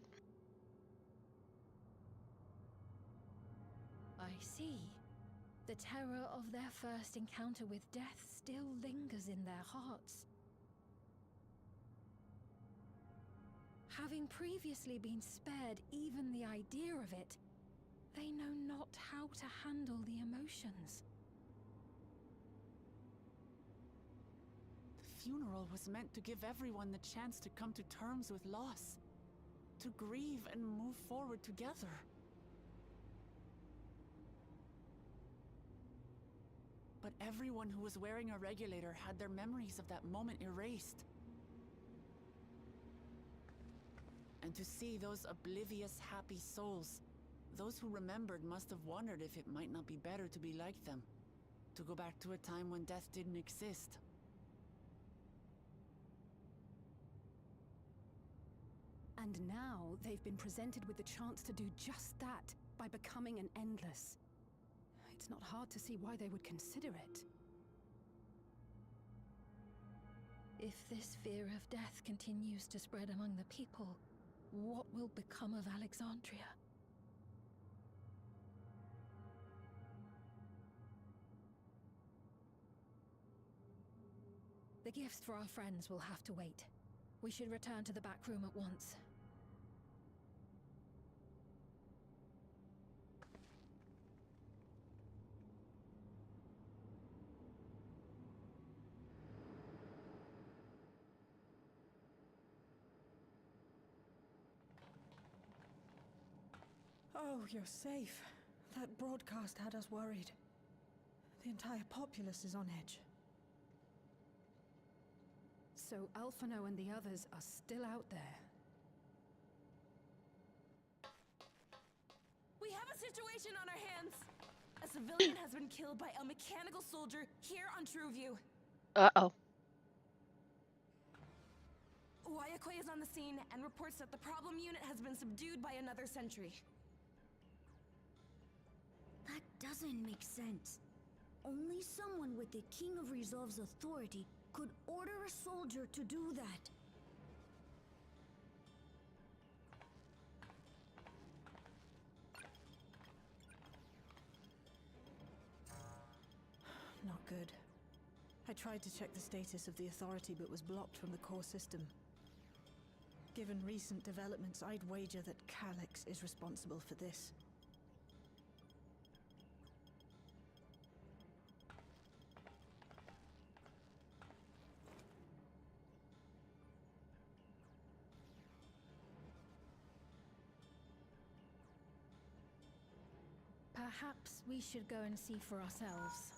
I see. The terror of their first encounter with death still lingers in their hearts. Having previously been spared even the idea of it, they know not how to handle the emotions. The funeral was meant to give everyone the chance to come to terms with loss, to grieve and move forward together. But everyone who was wearing a regulator had their memories of that moment erased. And to see those oblivious, happy souls, those who remembered must have wondered if it might not be better to be like them, to go back to a time when death didn't exist. And now they've been presented with the chance to do just that by becoming an Endless. It's not hard to see why they would consider it. If this fear of death continues to spread among the people, what will become of Alexandria? The gifts for our friends will have to wait. We should return to the back room at once. Oh, you're safe. That broadcast had us worried. The entire populace is on edge. So Alphino and the others are still out there. We have a situation on our hands. A civilian has been killed by a mechanical soldier here on Trueview. Uh-oh. Wayakwe is on the scene and reports that the problem unit has been subdued by another sentry. That doesn't make sense. Only someone with the King of Resolve's authority could order a soldier to do that. Not good. I tried to check the status of the authority but was blocked from the core system. Given recent developments, I'd wager that Calyx is responsible for this. Perhaps we should go and see for ourselves.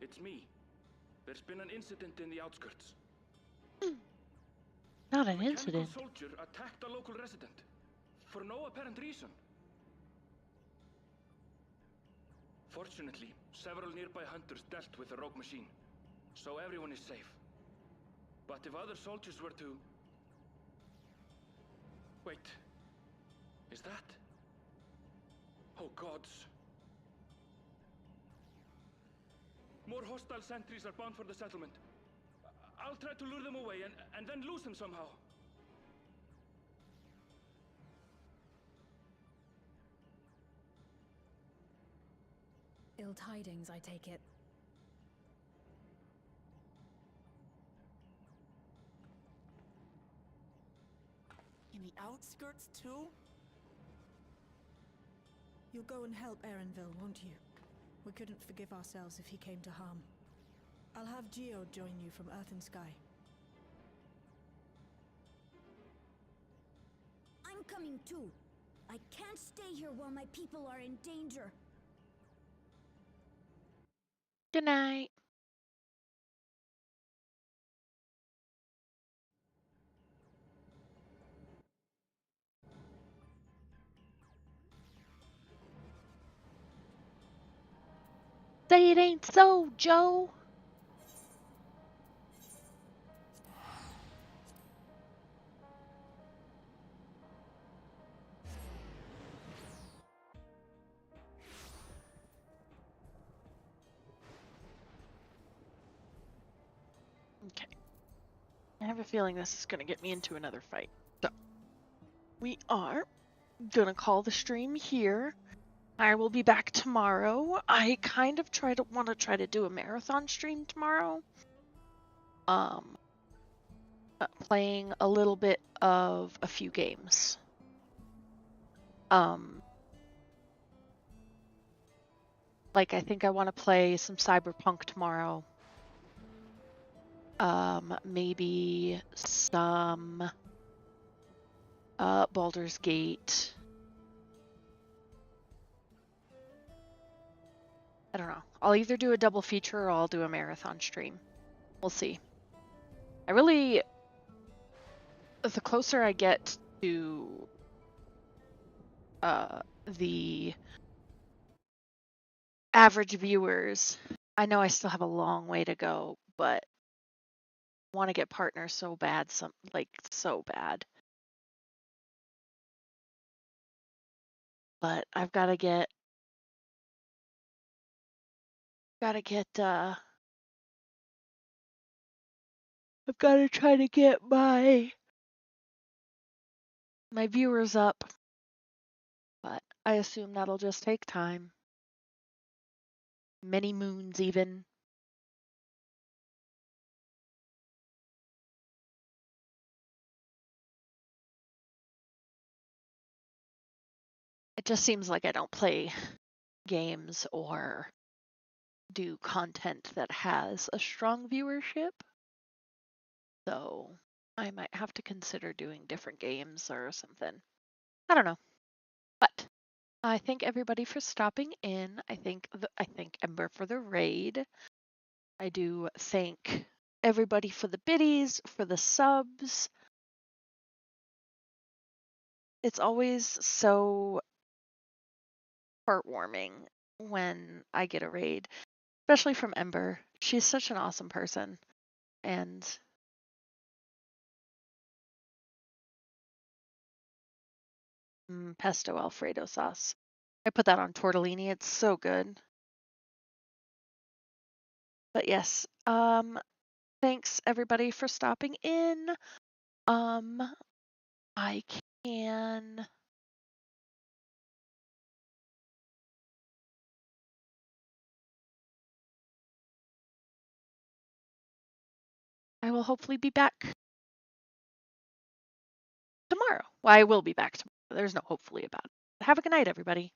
It's me. There's been an incident in the outskirts. Not an A mechanical incident. soldier attacked a local resident for no apparent reason. Fortunately, several nearby hunters dealt with the rogue machine, so everyone is safe. But if other soldiers were to... Wait. Is that... Oh gods. More hostile sentries are bound for the settlement. I'll try to lure them away and then lose them somehow. Ill tidings, I take it. In the outskirts too? You'll go and help Erenville, won't you? We couldn't forgive ourselves if he came to harm. I'll have Geo join you from Earth and Sky. I'm coming too. I can't stay here while my people are in danger. Good night. Say it ain't so, Joe. Okay. I have a feeling this is going to get me into another fight. So, we are going to call the stream here. I will be back tomorrow. I kind of want to try to do a marathon stream tomorrow. Playing a little bit of a few games. Like I think I want to play some Cyberpunk tomorrow. Maybe some Baldur's Gate. I don't know. I'll either do a double feature or I'll do a marathon stream. We'll see. The closer I get to the average viewers, I know I still have a long way to go, but I want to get partners so bad, so bad. But I've got to try to get my viewers up. But I assume that'll just take time. Many moons even. It just seems like I don't play games or do content that has a strong viewership. So I might have to consider doing different games or something. I don't know. But I thank everybody for stopping in. I thank Ember for the raid. I do thank everybody for the biddies, for the subs. It's always so heartwarming when I get a raid, especially from Ember. She's such an awesome person. And pesto Alfredo sauce. I put that on tortellini. It's so good. But yes, thanks everybody for stopping in. I will hopefully be back tomorrow. Well, I will be back tomorrow. There's no hopefully about it. Have a good night, everybody.